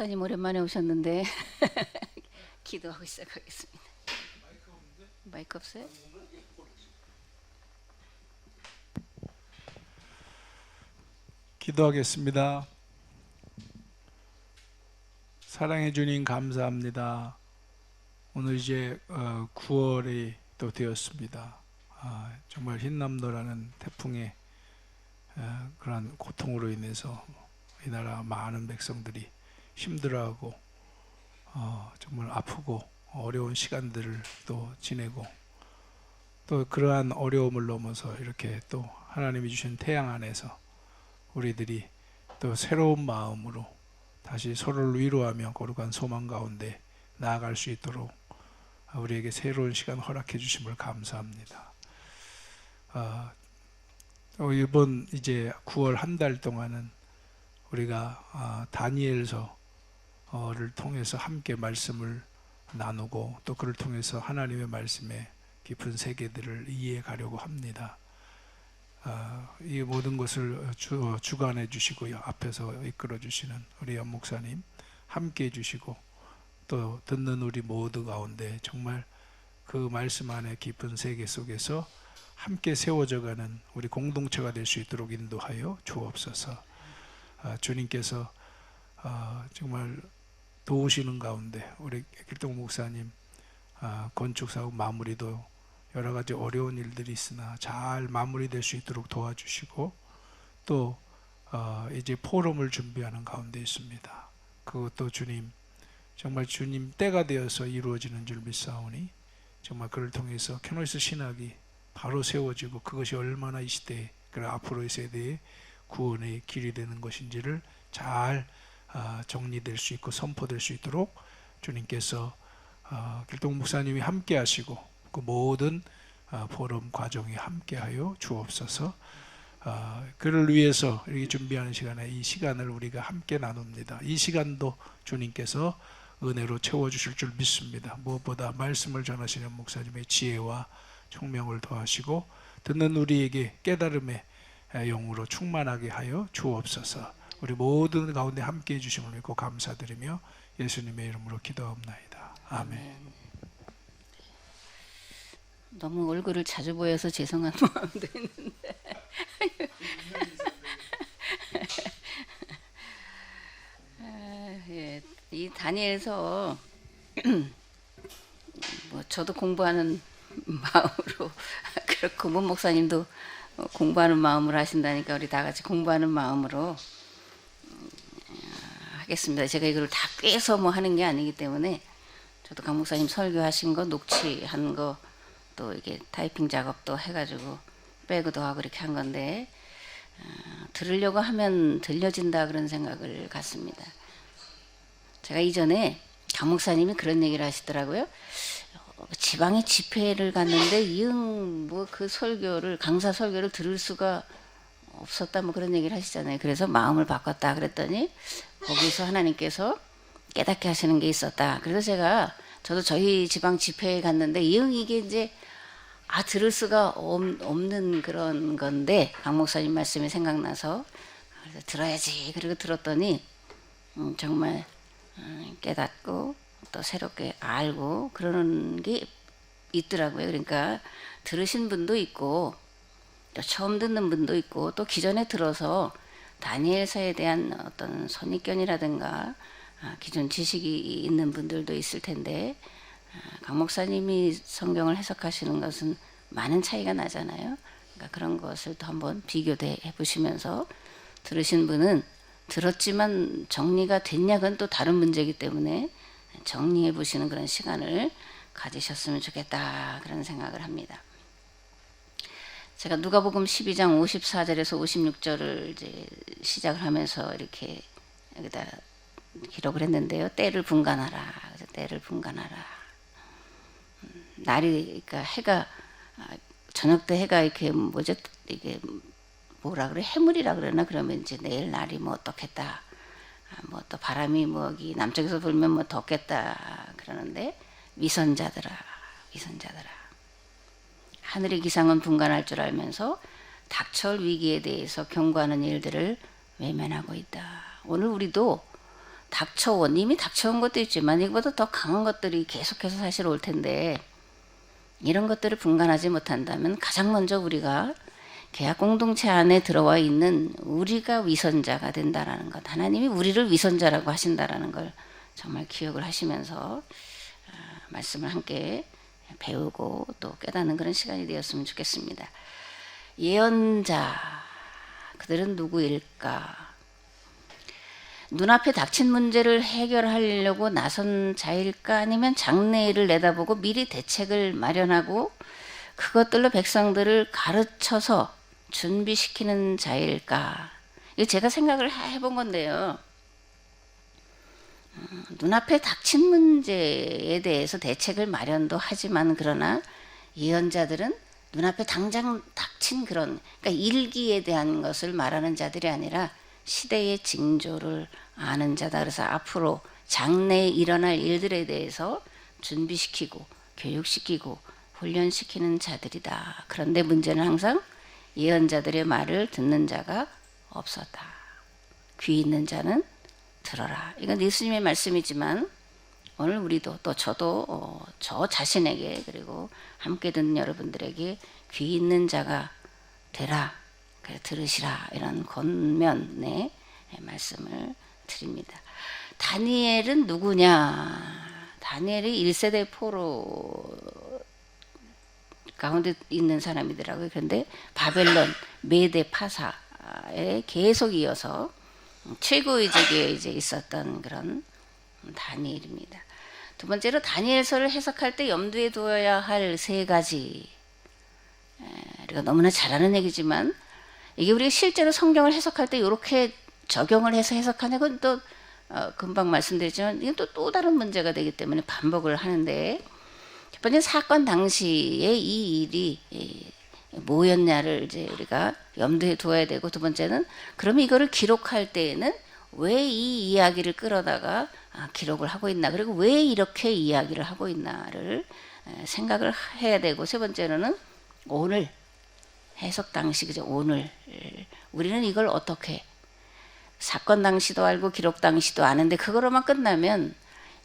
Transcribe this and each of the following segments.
목사님 오랜만에 오셨는데 기도하고 시작하겠습니다. 마이크 없어요? 기도하겠습니다. 사랑해 주님 감사합니다. 오늘 이제 9월이 또 되었습니다. 정말 흰남노라는 태풍의 그러한 고통으로 인해서 이 나라 많은 백성들이 힘들어하고 정말 아프고 어려운 시간들을 또 지내고, 또 그러한 어려움을 넘어서 이렇게 또 하나님이 주신 태양 안에서 우리들이 또 새로운 마음으로 다시 서로를 위로하며 거룩한 소망 가운데 나아갈 수 있도록 우리에게 새로운 시간 허락해 주심을 감사합니다. 이번 이제 9월 한 달 동안은 우리가 다니엘서를 통해서 함께 말씀을 나누고, 또 그를 통해서 하나님의 말씀의 깊은 세계들을 이해해 가려고 합니다. 이 모든 것을 주관해 주시고요, 앞에서 이끌어 주시는 우리 연 목사님 함께 해 주시고, 또 듣는 우리 모두 가운데 정말 그 말씀 안에 깊은 세계 속에서 함께 세워져 가는 우리 공동체가 될 수 있도록 인도하여 주옵소서. 주님께서 정말 도우시는 가운데 우리 길동 목사님 건축사업 마무리도 여러 가지 어려운 일들이 있으나 잘 마무리될 수 있도록 도와주시고, 또 이제 포럼을 준비하는 가운데 있습니다. 그것도 주님, 정말 주님 때가 되어서 이루어지는 줄 믿사오니 정말 그를 통해서 캐노이스 신학이 바로 세워지고, 그것이 얼마나 이 시대에, 그리고 앞으로의 세대의 구원의 길이 되는 것인지를 잘 정리될 수 있고 선포될 수 있도록 주님께서 길동 목사님이 함께 하시고, 그 모든 포럼 과정에 함께하여 주옵소서. 그를 위해서 이렇게 준비하는 시간에 이 시간을 우리가 함께 나눕니다. 이 시간도 주님께서 은혜로 채워주실 줄 믿습니다. 무엇보다 말씀을 전하시는 목사님의 지혜와 총명을 더하시고, 듣는 우리에게 깨달음의 영으로 충만하게 하여 주옵소서. 우리 모든 가운데 함께 해주심을 믿고 감사드리며 예수님의 이름으로 기도하옵나이다. 아멘. 너무 얼굴을 자주 보여서 죄송한 마음도 있는데 예, 이 다니엘서 뭐 저도 공부하는 마음으로 그렇고 문 목사님도 공부하는 마음으로 하신다니까 우리 다 같이 공부하는 마음으로 하겠습니다. 제가 이걸 다 꿰서 뭐 하는 게 아니기 때문에 저도 강 목사님 설교하신 거 녹취한 거 또 이게 타이핑 작업도 해가지고 빼기도 하고 이렇게 한 건데 들으려고 하면 들려진다 그런 생각을 갖습니다. 제가 이전에 강 목사님이 그런 얘기를 하시더라고요. 지방에 집회를 갔는데 이응 뭐 그 설교를 강사 설교를 들을 수가 없었다 뭐 그런 얘기를 하시잖아요. 그래서 마음을 바꿨다 그랬더니 거기서 하나님께서 깨닫게 하시는 게 있었다. 그래서 저도 저희 지방 집회에 갔는데 이응 이게 이제 들을 수가 없는 그런 건데 강 목사님 말씀이 생각나서 그래서 들어야지. 그리고 들었더니 정말 깨닫고 또 새롭게 알고 그러는 게 있더라고요. 그러니까 들으신 분도 있고 또 처음 듣는 분도 있고 또 기존에 들어서 다니엘서에 대한 어떤 선입견이라든가 기존 지식이 있는 분들도 있을 텐데 강 목사님이 성경을 해석하시는 것은 많은 차이가 나잖아요. 그러니까 그런 것을 또 한번 비교해 보시면서 들으신 분은 들었지만 정리가 됐냐는 또 다른 문제이기 때문에 정리해 보시는 그런 시간을 가지셨으면 좋겠다 그런 생각을 합니다. 제가 누가복음 12장 54절에서 56절을 이제 시작을 하면서 이렇게 여기다 기록을 했는데요. 때를 분간하라. 그래서 때를 분간하라. 날이 그러니까 해가 저녁 때 해가 이렇게 뭐죠? 이게 뭐라 그래? 해물이라 그러나 그러면 이제 내일 날이 뭐 어떻겠다. 뭐 또 바람이 뭐 여기 남쪽에서 불면 뭐 덥겠다 그러는데 위선자들아. 하늘의 기상은 분간할 줄 알면서 닥쳐올 위기에 대해서 경고하는 일들을 외면하고 있다. 오늘 우리도 닥쳐온 이미 닥쳐온 것도 있지만 이거보다 더 강한 것들이 계속해서 사실 올 텐데 이런 것들을 분간하지 못한다면 가장 먼저 우리가 계약 공동체 안에 들어와 있는 우리가 위선자가 된다라는 것, 하나님이 우리를 위선자라고 하신다라는 걸 정말 기억을 하시면서 말씀을 함께 배우고 또 깨닫는 그런 시간이 되었으면 좋겠습니다. 예언자, 그들은 누구일까? 눈앞에 닥친 문제를 해결하려고 나선 자일까? 아니면 장래일을 내다보고 미리 대책을 마련하고 그것들로 백성들을 가르쳐서 준비시키는 자일까? 이거 제가 생각을 해본 건데요. 눈앞에 닥친 문제에 대해서 대책을 마련도 하지만 그러나 예언자들은 눈앞에 당장 닥친 그런 그러니까 일기에 대한 것을 말하는 자들이 아니라 시대의 징조를 아는 자다. 그래서 앞으로 장래에 일어날 일들에 대해서 준비시키고 교육시키고 훈련시키는 자들이다. 그런데 문제는 항상 예언자들의 말을 듣는 자가 없었다. 귀 있는 자는 들어라. 이건 예수님의 말씀이지만 오늘 우리도 또 저도 저 자신에게 그리고 함께 듣는 여러분들에게 귀 있는 자가 되라. 그래 들으시라. 이런 권면의 말씀을 드립니다. 다니엘은 누구냐? 다니엘이 1세대 포로 가운데 있는 사람이더라고요. 그런데 바벨론 메대 파사에 계속 이어서 최고의 직에 이제 있었던 그런 다니엘입니다. 두 번째로 다니엘서를 해석할 때 염두에 두어야 할 세 가지. 우리가 너무나 잘 아는 얘기지만 이게 우리가 실제로 성경을 해석할 때 이렇게 적용을 해서 해석하는 건 또 금방 말씀드렸지만 이건 또 다른 문제가 되기 때문에 반복을 하는데 첫 번째 사건 당시에 이 일이 뭐였냐를 이제 우리가 염두에 두어야 되고 두 번째는 그러면 이거를 기록할 때에는 왜 이 이야기를 끌어다가 기록을 하고 있나 그리고 왜 이렇게 이야기를 하고 있나를 생각을 해야 되고 세 번째로는 오늘 해석 당시 그죠 오늘 우리는 이걸 어떻게 사건 당시도 알고 기록 당시도 아는데 그거로만 끝나면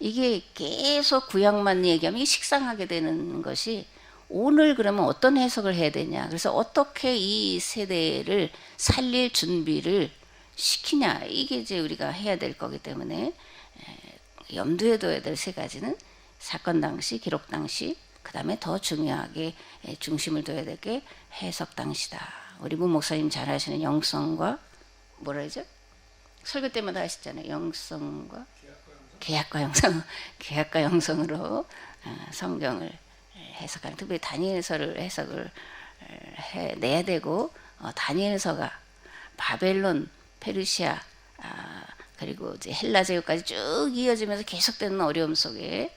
이게 계속 구약만 얘기하면 이게 식상하게 되는 것이 오늘 그러면 어떤 해석을 해야 되냐 그래서 어떻게 이 세대를 살릴 준비를 시키냐 이게 이제 우리가 해야 될 거기 때문에 염두에 둬야 될 세 가지는 사건 당시 기록 당시 그 다음에 더 중요하게 중심을 둬야 될 게 해석 당시다. 우리 문 목사님 잘 아시는 영성과 뭐라 그러죠? 설교 때마다 하시잖아요. 영성과 계약과 영성으로 성경을 해석하는 특별히 다니엘서를 해석을 해내야 되고 다니엘서가 바벨론, 페르시아 그리고 이제 헬라 제국까지 쭉 이어지면서 계속되는 어려움 속에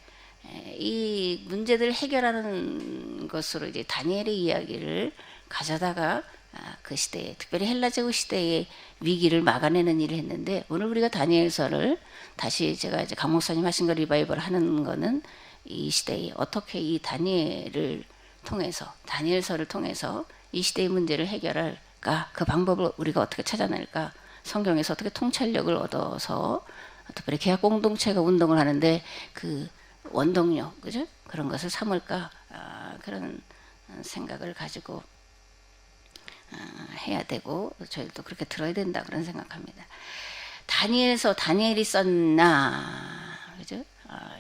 이 문제들을 해결하는 것으로 이제 다니엘의 이야기를 가져다가 그 시대에 특별히 헬라 제국 시대의 위기를 막아내는 일을 했는데 오늘 우리가 다니엘서를 다시 제가 이제 강 목사님 하신 거 리바이벌 하는 거는 이 시대에 어떻게 이 다니엘을 통해서 다니엘서를 통해서 이 시대의 문제를 해결할까 그 방법을 우리가 어떻게 찾아낼까 성경에서 어떻게 통찰력을 얻어서 특별히 계약 공동체가 운동을 하는데 그 원동력 그죠 그런 것을 삼을까 그런 생각을 가지고 해야 되고 저희도 그렇게 들어야 된다 그런 생각합니다. 다니엘서 다니엘이 썼나 그죠?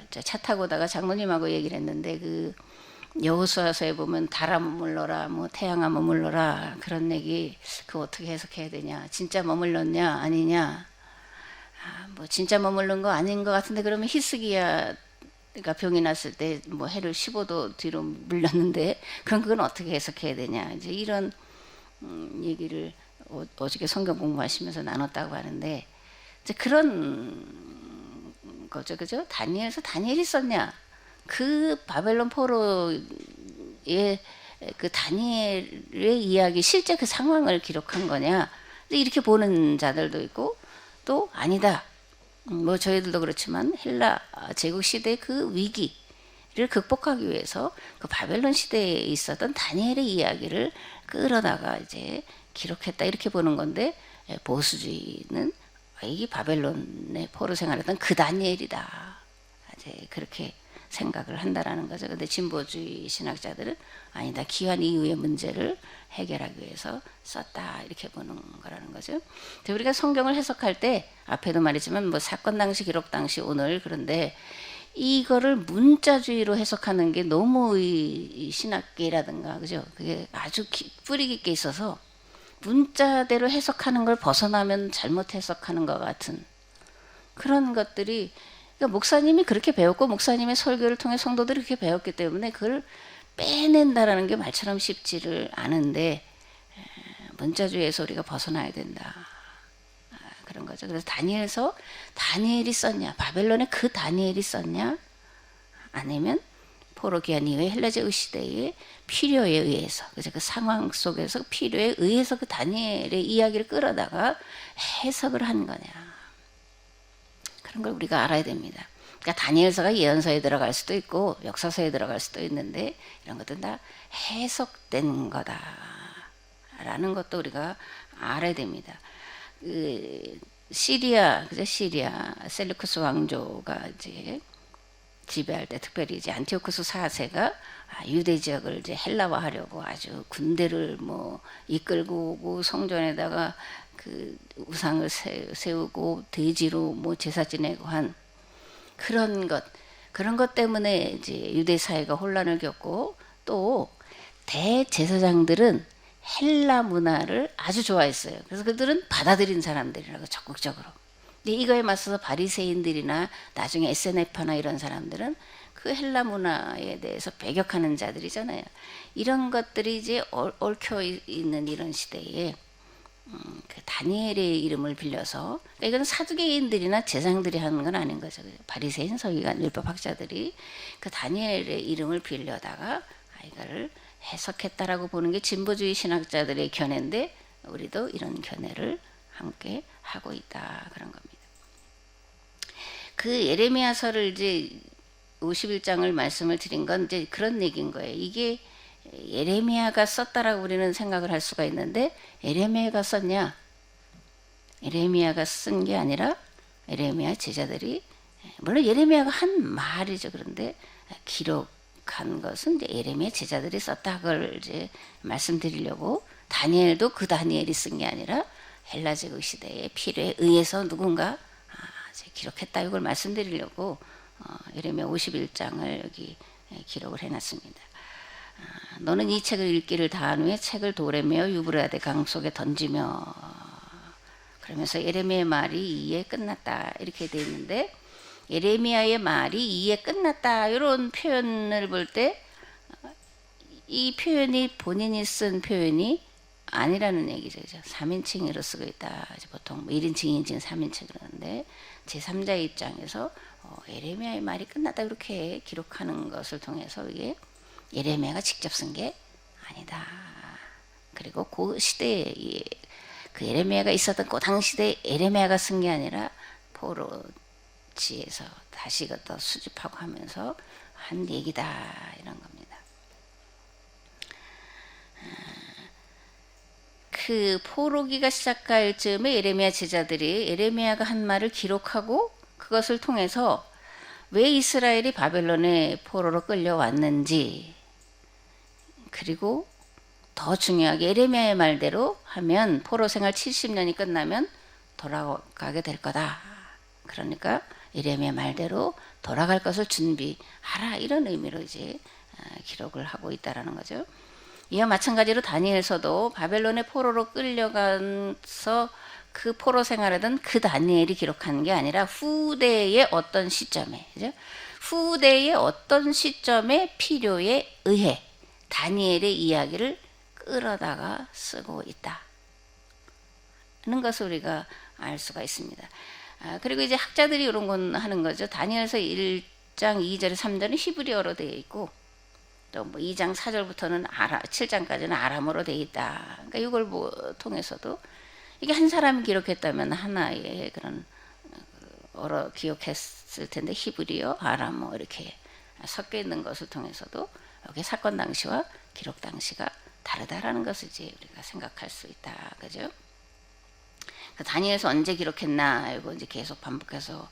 차 타고 오다가 장로님하고 얘기를 했는데 그 여호수아서에 보면 달아 머물러라 뭐 태양아 머물러라 그런 얘기 그 어떻게 해석해야 되냐 진짜 머물렀냐 아니냐 뭐 진짜 머물른 거 아닌 것 같은데 그러면 히스기야가 병이 났을 때 뭐 해를 15도 뒤로 물렸는데 그럼 그건 어떻게 해석해야 되냐 이제 이런 얘기를 어저께 성경 공부하시면서 나눴다고 하는데 이제 그런 거죠, 그죠? 다니엘서 다니엘이 썼냐? 그 바벨론 포로의 그 다니엘의 이야기 실제 그 상황을 기록한 거냐? 이렇게 보는 자들도 있고 또 아니다. 뭐 저희들도 그렇지만 헬라 제국 시대의 그 위기를 극복하기 위해서 그 바벨론 시대에 있었던 다니엘의 이야기를 끌어다가 이제 기록했다 이렇게 보는 건데 보수주의는 이게 바벨론의 포로 생활했던 그 다니엘이다. 이제 그렇게 생각을 한다라는 거죠. 근데 진보주의 신학자들은 아니다. 기환 이후의 문제를 해결하기 위해서 썼다. 이렇게 보는 거라는 거죠. 우리가 성경을 해석할 때 앞에도 말했지만 뭐 사건 당시, 기록 당시, 오늘 그런데 이거를 문자주의로 해석하는 게 너무 이 신학계라든가 그죠? 그게 아주 뿌리 깊게 있어서 문자대로 해석하는 걸 벗어나면 잘못 해석하는 것 같은 그런 것들이 그러니까 목사님이 그렇게 배웠고 목사님의 설교를 통해 성도들이 그렇게 배웠기 때문에 그걸 빼낸다라는 게 말처럼 쉽지를 않은데 문자주의에서 우리가 벗어나야 된다. 그런 거죠. 그래서 다니엘서 다니엘이 썼냐, 바벨론에 그 다니엘이 썼냐, 아니면 포로 기한 이후에 헬라제의 시대의 필요에 의해서, 그래서 그 상황 속에서 필요에 의해서 그 다니엘의 이야기를 끌어다가 해석을 한 거냐. 그런 걸 우리가 알아야 됩니다. 그러니까 다니엘서가 예언서에 들어갈 수도 있고 역사서에 들어갈 수도 있는데 이런 것들은 다 해석된 거다라는 것도 우리가 알아야 됩니다. 시리아, 그죠? 시리아 셀루쿠스 왕조가 이제 지배할 때 특별히 이제 안티오쿠스 4세가 유대 지역을 이제 헬라화하려고 아주 군대를 뭐 이끌고 오고 성전에다가 그 우상을 세우고 돼지로 뭐 제사 지내고 한 그런 것 때문에 이제 유대 사회가 혼란을 겪고 또 대제사장들은 헬라 문화를 아주 좋아했어요. 그래서 그들은 받아들인 사람들이라고 적극적으로. 근데 이거에 맞서서 바리새인들이나 나중에 SNF나 이런 사람들은 그 헬라 문화에 대해서 배격하는 자들이잖아요. 이런 것들이 이제 얽혀 있는 이런 시대에 그 다니엘의 이름을 빌려서 그러니까 이건 사두개인들이나 제사장들이 하는 건 아닌 거죠. 바리새인, 서기관, 율법학자들이 그 다니엘의 이름을 빌려다가 이거를 해석했다라고 보는 게 진보주의 신학자들의 견해인데 우리도 이런 견해를 함께 하고 있다 그런 겁니다. 그 예레미야서를 이제 51장을 말씀을 드린 건 이제 그런 얘기인 거예요. 이게 예레미야가 썼다라고 우리는 생각을 할 수가 있는데 예레미야가 썼냐? 예레미야가 쓴 게 아니라 예레미야 제자들이 물론 예레미야가 한 말이죠. 그런데 기록한 것은 이제 예레미야 제자들이 썼다 그걸 이제 말씀드리려고 다니엘도 그 다니엘이 쓴 게 아니라 헬라제국 시대의 필요에 의해서 누군가 기록했다 이걸 말씀드리려고 예레미야 51장을 여기 기록을 해놨습니다. 너는 이 책을 읽기를 다한 후에 책을 돌에 메어 유브라데 강 속에 던지며 그러면서 예레미야의 말이 이에 끝났다 이렇게 되어 있는데 예레미야의 말이 이에 끝났다 이런 표현을 볼 때 이 표현이 본인이 쓴 표현이 아니라는 얘기죠. 3인칭으로 쓰고 있다. 보통 1인칭, 2인칭, 3인칭 그러는데 제3자의 입장에서 예레미야의 말이 끝났다 이렇게 기록하는 것을 통해서 이게 예레미야가 직접 쓴 게 아니다. 그리고 그 시대에 그 예레미야가 있었던 그 당시에 예레미야가 쓴 게 아니라 포로지에서 다시 그것도 수집하고 하면서 한 얘기다 이런 겁니다. 그 포로기가 시작할 즈음에 예레미야 제자들이 예레미야가 한 말을 기록하고 그것을 통해서 왜 이스라엘이 바벨론의 포로로 끌려왔는지 그리고 더 중요하게 예레미야의 말대로 하면 포로 생활 70년이 끝나면 돌아가게 될 거다. 그러니까 예레미야 말대로 돌아갈 것을 준비하라 이런 의미로 이제 기록을 하고 있다라는 거죠. 이와 마찬가지로 다니엘서도 바벨론의 포로로 끌려가서 그 포로 생활하던 그 다니엘이 기록한 게 아니라 후대의 어떤 시점에, 그죠? 후대의 어떤 시점의 필요에 의해 다니엘의 이야기를 끌어다가 쓰고 있다. 하는 것을 우리가 알 수가 있습니다. 그리고 이제 학자들이 이런 건 하는 거죠. 다니엘서 1장 2절 3절은 히브리어로 되어 있고 또 뭐 2장 4절부터는 7장까지는 아람어로 되어 있다. 그러니까 이걸 뭐 통해서도 이게 한 사람이 기록했다면 하나의 그런 기억했을 텐데 히브리어, 아람어 이렇게 섞여 있는 것을 통해서도 여기 사건 당시와 기록 당시가 다르다라는 것을 이제 우리가 생각할 수 있다, 그죠? 다니엘서 언제 기록했나 이거 이제 계속 반복해서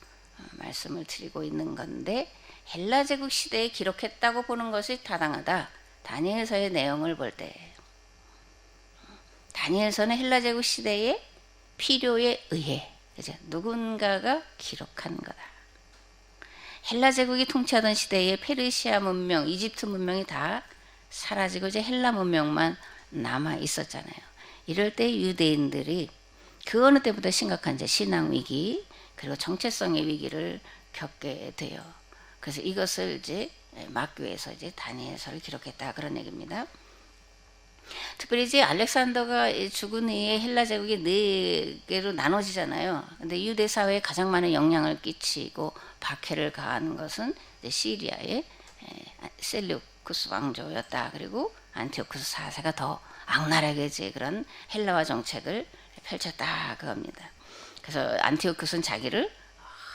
말씀을 드리고 있는 건데 헬라 제국 시대에 기록했다고 보는 것이 타당하다. 다니엘서의 내용을 볼 때 다니엘서는 헬라 제국 시대의 필요에 의해 그죠? 누군가가 기록한 거다. 헬라 제국이 통치하던 시대에 페르시아 문명, 이집트 문명이 다 사라지고 이제 헬라 문명만 남아 있었잖아요. 이럴 때 유대인들이 그 어느 때보다 심각한 이제 신앙 위기 그리고 정체성의 위기를 겪게 돼요. 그래서 이것을 이제 막기 위해서 이제 다니엘서를 기록했다 그런 얘기입니다. 특별히 이제 알렉산더가 죽은 후에 헬라 제국이 4개로 나눠지잖아요. 근데 유대 사회에 가장 많은 영향을 끼치고 박해를 가한 것은 이제 시리아의 셀류쿠스 왕조였다. 그리고 안티오쿠스 4세가 더 악랄하게 이제 그런 헬라화 정책을 펼쳤다 그겁니다. 그래서 안티오쿠스는 자기를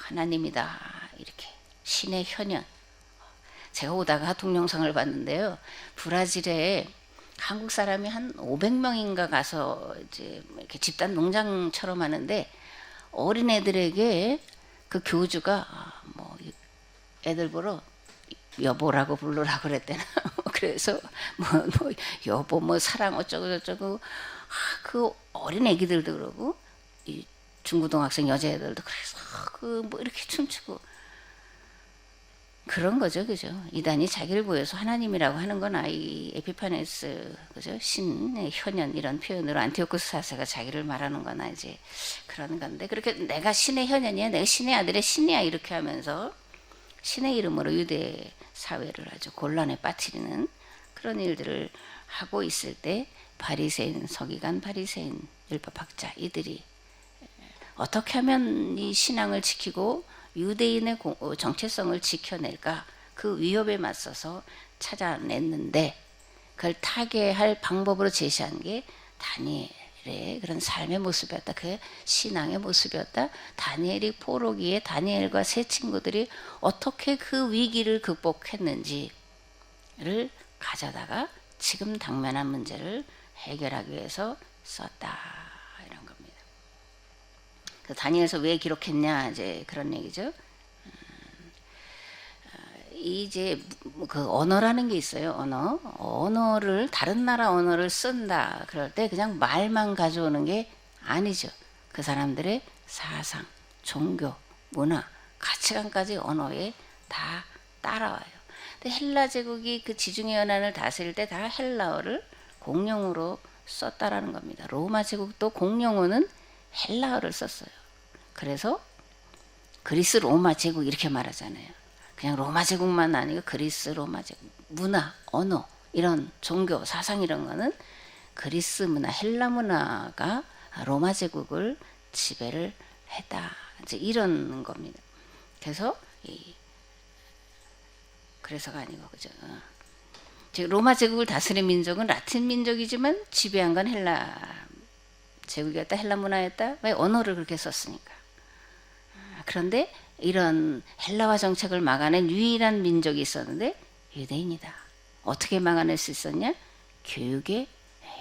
하나님이다 이렇게 신의 현현. 제가 오다가 동영상을 봤는데요. 브라질에 한국 사람이 한 500명인가 가서 이제 이렇게 집단 농장처럼 하는데 어린 애들에게 그 교주가 뭐 애들 보러 여보라고 부르라고 그랬대나. 그래서 뭐 여보 뭐 사랑 어쩌고 저쩌고 그 어린 애기들도 그러고 이 중고등학생 여자애들도 그래서 그 뭐 이렇게 춤추고 그런 거죠, 그죠? 이단이 자기를 보여서 하나님이라고 하는 건 아이 에피파네스, 그죠? 신의 현현 이런 표현으로 안티오쿠스 4세가 자기를 말하는 거나 이제 그런 건데 그렇게 내가 신의 현현이야, 내가 신의 아들의 신이야 이렇게 하면서 신의 이름으로 유대 사회를 아주 곤란에 빠뜨리는 그런 일들을 하고 있을 때 바리새인, 서기관, 바리새인, 율법학자 이들이 어떻게 하면 이 신앙을 지키고 유대인의 정체성을 지켜낼까 그 위협에 맞서서 찾아냈는데 그걸 타개할 방법으로 제시한 게 다니엘의 그런 삶의 모습이었다. 그 신앙의 모습이었다. 다니엘이 포로기에 다니엘과 세 친구들이 어떻게 그 위기를 극복했는지를 가져다가 지금 당면한 문제를 해결하기 위해서 썼다 이런 겁니다. 그 다니엘서 왜 기록했냐 이제 그런 얘기죠. 이제 그 언어라는 게 있어요. 언어를 다른 나라 언어를 쓴다 그럴 때 그냥 말만 가져오는 게 아니죠. 그 사람들의 사상, 종교, 문화, 가치관까지 언어에 다 따라와요. 근데 헬라 제국이 그 지중해 연안을 다스릴 때 다 헬라어를 공용어로 썼다라는 겁니다. 로마 제국도 공용어는 헬라어를 썼어요. 그래서 그리스 로마 제국 이렇게 말하잖아요. 그냥 로마 제국만 아니고 그리스 로마 제국 문화, 언어 이런 종교, 사상 이런 거는 그리스 문화, 헬라 문화가 로마 제국을 지배를 했다. 이제 이런 겁니다. 그래서가 아니고 그죠. 즉 로마 제국을 다스린 민족은 라틴 민족이지만 지배한 건 헬라 제국이었다, 헬라 문화였다. 왜 언어를 그렇게 썼으니까. 그런데 이런 헬라화 정책을 막아낸 유일한 민족이 있었는데 유대인이다. 어떻게 막아낼 수 있었냐? 교육에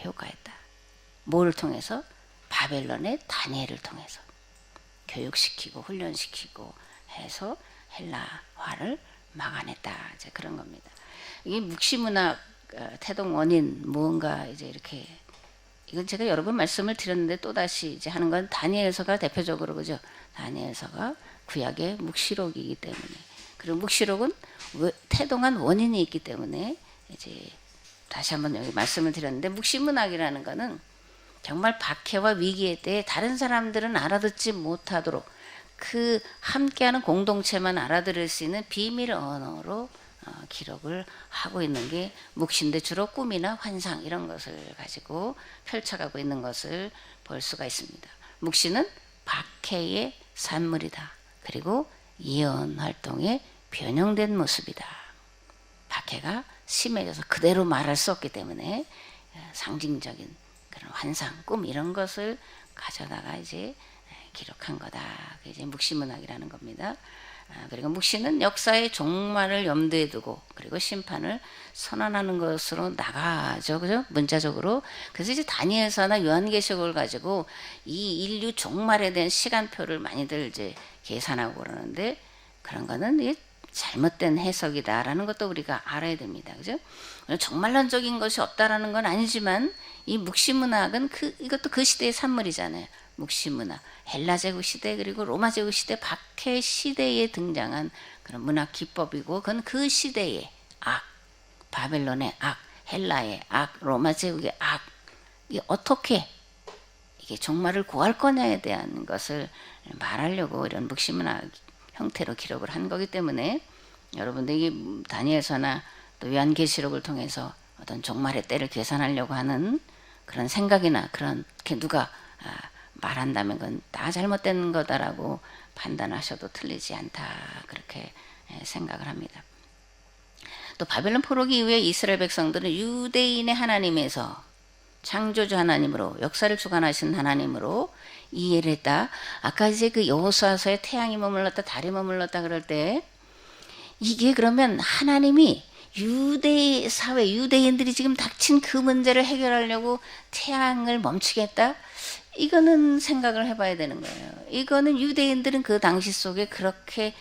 효과했다. 뭐를 통해서? 바벨론의 다니엘을 통해서 교육시키고 훈련시키고 해서 헬라화를 막아냈다. 이제 그런 겁니다. 이게 묵시문학 태동 원인 무언가 이제 이렇게 이건 제가 여러 번 말씀을 드렸는데 또 다시 이제 하는 건 다니엘서가 대표적으로 그죠. 다니엘서가 구약의 묵시록이기 때문에 그리고 묵시록은 태동한 원인이 있기 때문에 이제 다시 한번 여기 말씀을 드렸는데 묵시문학이라는 거는 정말 박해와 위기에 대해 다른 사람들은 알아듣지 못하도록 그 함께하는 공동체만 알아들을 수 있는 비밀 언어로 기록을 하고 있는 게 묵시인데 주로 꿈이나 환상 이런 것을 가지고 펼쳐가고 있는 것을 볼 수가 있습니다. 묵시는 박해의 산물이다. 그리고 예언 활동에 변형된 모습이다. 박해가 심해져서 그대로 말할 수 없기 때문에 상징적인 그런 환상, 꿈 이런 것을 가져다가 이제 기록한 거다. 그게 이제 묵시문학이라는 겁니다. 그리고 묵시는 역사의 종말을 염두에 두고 그리고 심판을 선언하는 것으로 나가죠. 그죠? 문자적으로. 그래서 이제 다니엘서나 요한계시록을 가지고 이 인류 종말에 대한 시간표를 많이들 이제 계산하고 그러는데 그런 거는 이게 잘못된 해석이다라는 것도 우리가 알아야 됩니다. 그죠? 정말론적인 것이 없다라는 건 아니지만 이 묵시문학은 이것도 그 시대의 산물이잖아요. 묵시문학, 헬라 제국 시대 그리고 로마 제국 시대 박해 시대에 등장한 그런 문학 기법이고 그건 그 시대의 악, 바벨론의 악, 헬라의 악, 로마 제국의 악, 이게 어떻게 이게 종말을 구할 거냐에 대한 것을 말하려고 이런 묵시문학 형태로 기록을 한 거기 때문에 여러분들이 다니엘서나 또 요한계시록을 통해서 어떤 종말의 때를 계산하려고 하는 그런 생각이나 그렇게 누가 말한다면 그건 다 잘못된 거다라고 판단하셔도 틀리지 않다 그렇게 생각을 합니다. 또 바벨론 포로기 이후에 이스라엘 백성들은 유대인의 하나님에서 창조주 하나님으로 역사를 주관하신 하나님으로 이해를 했다. 아까 이제 그 여호수아서에 태양이 머물렀다 달이 머물렀다 그럴 때 이게 그러면 하나님이 유대 사회 유대인들이 지금 닥친 그 문제를 해결하려고 태양을 멈추겠다? 이거는 생각을 해봐야 되는 거예요. 이거는 유대인들은 그 당시 속에 그렇게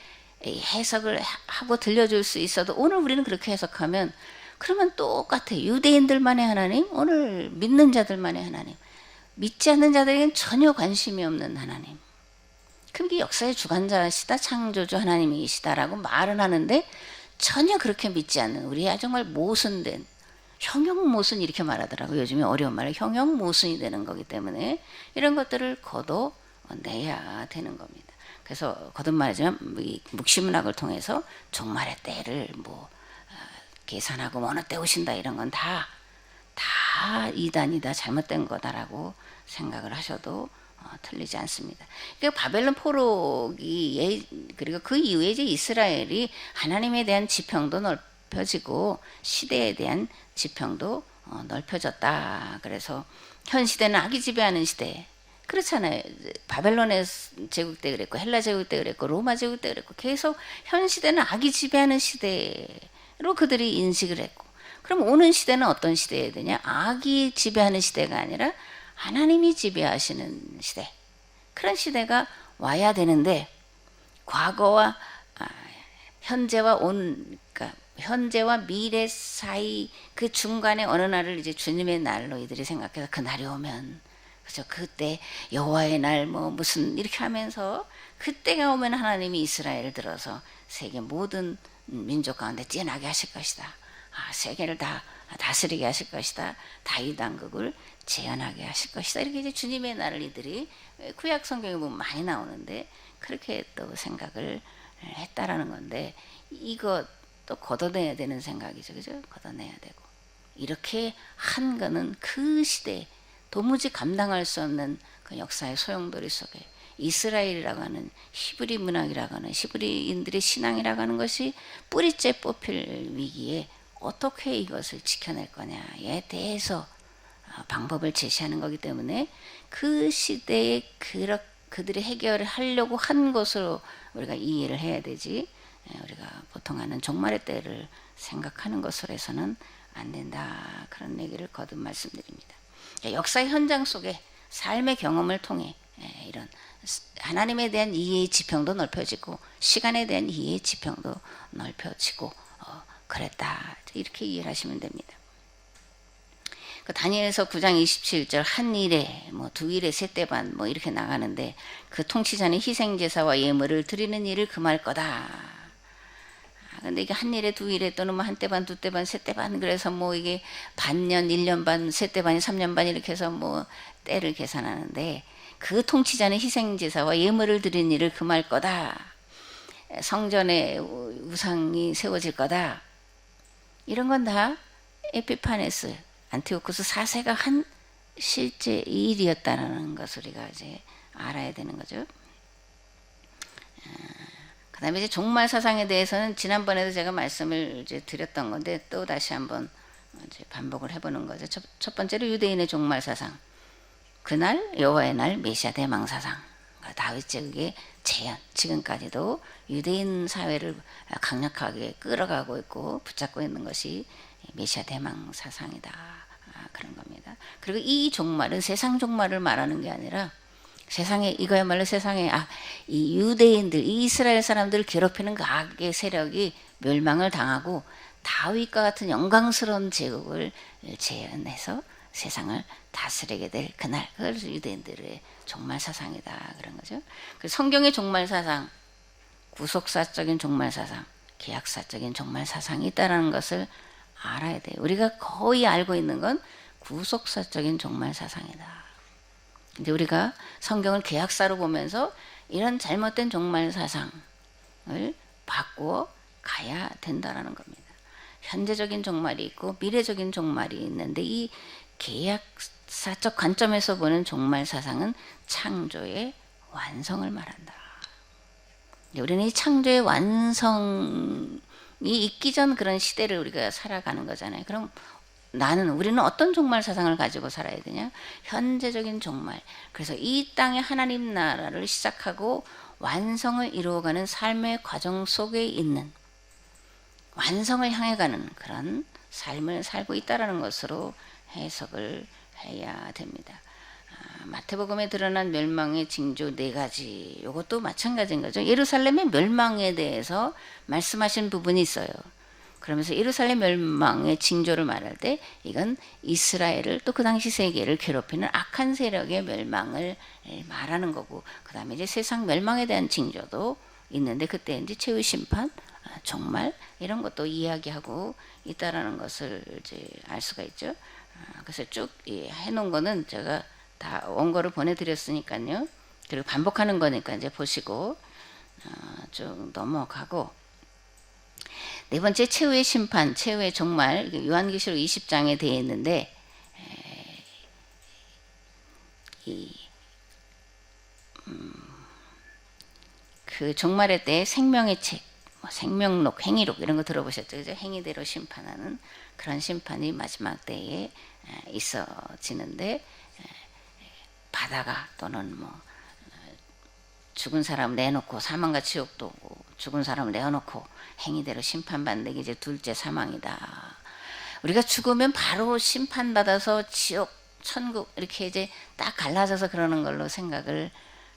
해석을 하고 들려줄 수 있어도 오늘 우리는 그렇게 해석하면 그러면 똑같아. 유대인들만의 하나님, 오늘 믿는 자들만의 하나님, 믿지 않는 자들에게는 전혀 관심이 없는 하나님. 그럼 이게 역사의 주관자시다, 창조주 하나님이시다라고 말은 하는데 전혀 그렇게 믿지 않는 우리야 정말 모순된 형용모순 이렇게 말하더라고요. 요즘에 어려운 말로 형용모순이 되는 거기 때문에 이런 것들을 걷어내야 되는 겁니다. 그래서 거듭 말하지만 이 묵시문학을 통해서 종말의 때를 계산하고 어느 때 오신다 이런 건 다 이단이다 잘못된 거다라고 생각을 하셔도 틀리지 않습니다. 그러니까 바벨론 포로기 그리고 그 이후에 이제 이스라엘이 하나님에 대한 지평도 넓혀지고 시대에 대한 지평도 넓혀졌다. 그래서 현 시대는 악이 지배하는 시대. 그렇잖아요. 바벨론의 제국 때 그랬고 헬라 제국 때 그랬고 로마 제국 때 그랬고 계속 현 시대는 악이 지배하는 시대로 그들이 인식을 했고 그럼 오는 시대는 어떤 시대여야 되냐? 악이 지배하는 시대가 아니라 하나님이 지배하시는 시대. 그런 시대가 와야 되는데 과거와 현재와 그러니까 현재와 미래 사이 그 중간에 어느 날을 이제 주님의 날로 이들이 생각해서 그 날이 오면 그죠? 그때 여호와의 날 무슨 이렇게 하면서 그때가 오면 하나님이 이스라엘을 들어서 세계 모든 민족 가운데 뛰어나게 하실 것이다. 세계를 다 다스리게 하실 것이다. 다윗 왕국을 재현하게 하실 것이다. 이렇게 이제 주님의 날을 이들이 구약 성경에 보면 많이 나오는데 그렇게 또 생각을 했다라는 건데 이것도 걷어내야 되는 생각이죠. 그죠? 걷어내야 되고 이렇게 한 거는 그 시대 도무지 감당할 수 없는 그 역사의 소용돌이 속에 이스라엘이라고 하는 히브리 문학이라고 하는 히브리인들의 신앙이라고 하는 것이 뿌리째 뽑힐 위기에 어떻게 이것을 지켜낼 거냐에 대해서 방법을 제시하는 거기 때문에 그 시대에 그들이 해결을 하려고 한 것으로 우리가 이해를 해야 되지 우리가 보통 하는 종말의 때를 생각하는 것으로 해서는 안 된다. 그런 얘기를 거듭 말씀드립니다. 역사의 현장 속에 삶의 경험을 통해 이런 하나님에 대한 이해의 지평도 넓혀지고 시간에 대한 이해의 지평도 넓혀지고 그랬다. 이렇게 이해를 하시면 됩니다. 그 다니엘서 9장 27절 한 일에 두 일에 셋대 반 이렇게 나가는데 그 통치자는 희생제사와 예물을 드리는 일을 금할 거다. 근데 이게 한 일에 두 일에 또는 한 때 반, 두 때 반, 셋대 반 그래서 이게 반년, 1년 반, 셋대 반이 3년 반 이렇게 해서 때를 계산하는데 그 통치자는 희생제사와 예물을 드리는 일을 금할 거다. 성전에 우상이 세워질 거다. 이런 건 다 에피파네스 안티오쿠스 4세가 한 실제 일이었다는 것을 우리가 이제 알아야 되는 거죠. 그 다음에 이제 종말 사상에 대해서는 지난번에도 제가 말씀을 이제 드렸던 건데 또 다시 한번 이제 반복을 해보는 거죠. 첫 번째로 유대인의 종말 사상. 그날 여호와의 날 메시아 대망 사상. 다윗 제국의 재현, 지금까지도 유대인 사회를 강력하게 끌어가고 있고 붙잡고 있는 것이 메시아 대망 사상이다. 그런 겁니다. 그리고 이 종말은 세상 종말을 말하는 게 아니라 세상에, 이거야말로 세상에 이 유대인들, 이 이스라엘 사람들을 괴롭히는 그 악의 세력이 멸망을 당하고 다윗과 같은 영광스러운 제국을 재현해서 세상을 다스리게 될 그날, 그걸 유대인들의 종말 사상이다 그런 거죠. 그 성경의 종말 사상, 구속사적인 종말 사상, 계약사적인 종말 사상이 있다는 것을 알아야 돼요. 우리가 거의 알고 있는 건 구속사적인 종말 사상이다. 이제 우리가 성경을 계약사로 보면서 이런 잘못된 종말 사상을 바꾸어 가야 된다라는 겁니다. 현재적인 종말이 있고 미래적인 종말이 있는데 이 계약사적 관점에서 보는 종말 사상은 창조의 완성을 말한다. 우리는 이 창조의 완성이 있기 전 그런 시대를 우리가 살아가는 거잖아요. 그럼 우리는 어떤 종말 사상을 가지고 살아야 되냐? 현재적인 종말. 그래서 이 땅에 하나님 나라를 시작하고 완성을 이루어가는 삶의 과정 속에 있는 완성을 향해 가는 그런 삶을 살고 있다는 것으로 해석을 해야 됩니다. 마태복음에 드러난 멸망의 징조 4가지, 이것도 마찬가지인 거죠. 예루살렘의 멸망에 대해서 말씀하신 부분이 있어요. 그러면서 예루살렘 멸망의 징조를 말할 때 이건 이스라엘을 또 그 당시 세계를 괴롭히는 악한 세력의 멸망을 말하는 거고, 그 다음에 이제 세상 멸망에 대한 징조도 있는데 그때 이제 최후 심판, 종말 이런 것도 이야기하고 있다라는 것을 이제 알 수가 있죠. 그래서 쭉 해놓은 거는 제가 다 원고를 보내드렸으니까요. 그리고 반복하는 거니까 이제 보시고 쭉 넘어가고, 네 번째 최후의 심판, 최후의 종말, 요한계시록 20장에 되어 있는데 그 종말의 때 생명의 책, 생명록, 행위록 이런 거 들어보셨죠? 그죠? 행위대로 심판하는 그런 심판이 마지막 때에 있어지는데, 바다가 또는 죽은 사람 내놓고 사망과 지옥도 오고 죽은 사람을 내어놓고 행위대로 심판받는 게 이제 둘째 사망이다. 우리가 죽으면 바로 심판받아서 지옥, 천국 이렇게 이제 딱 갈라져서 그러는 걸로 생각을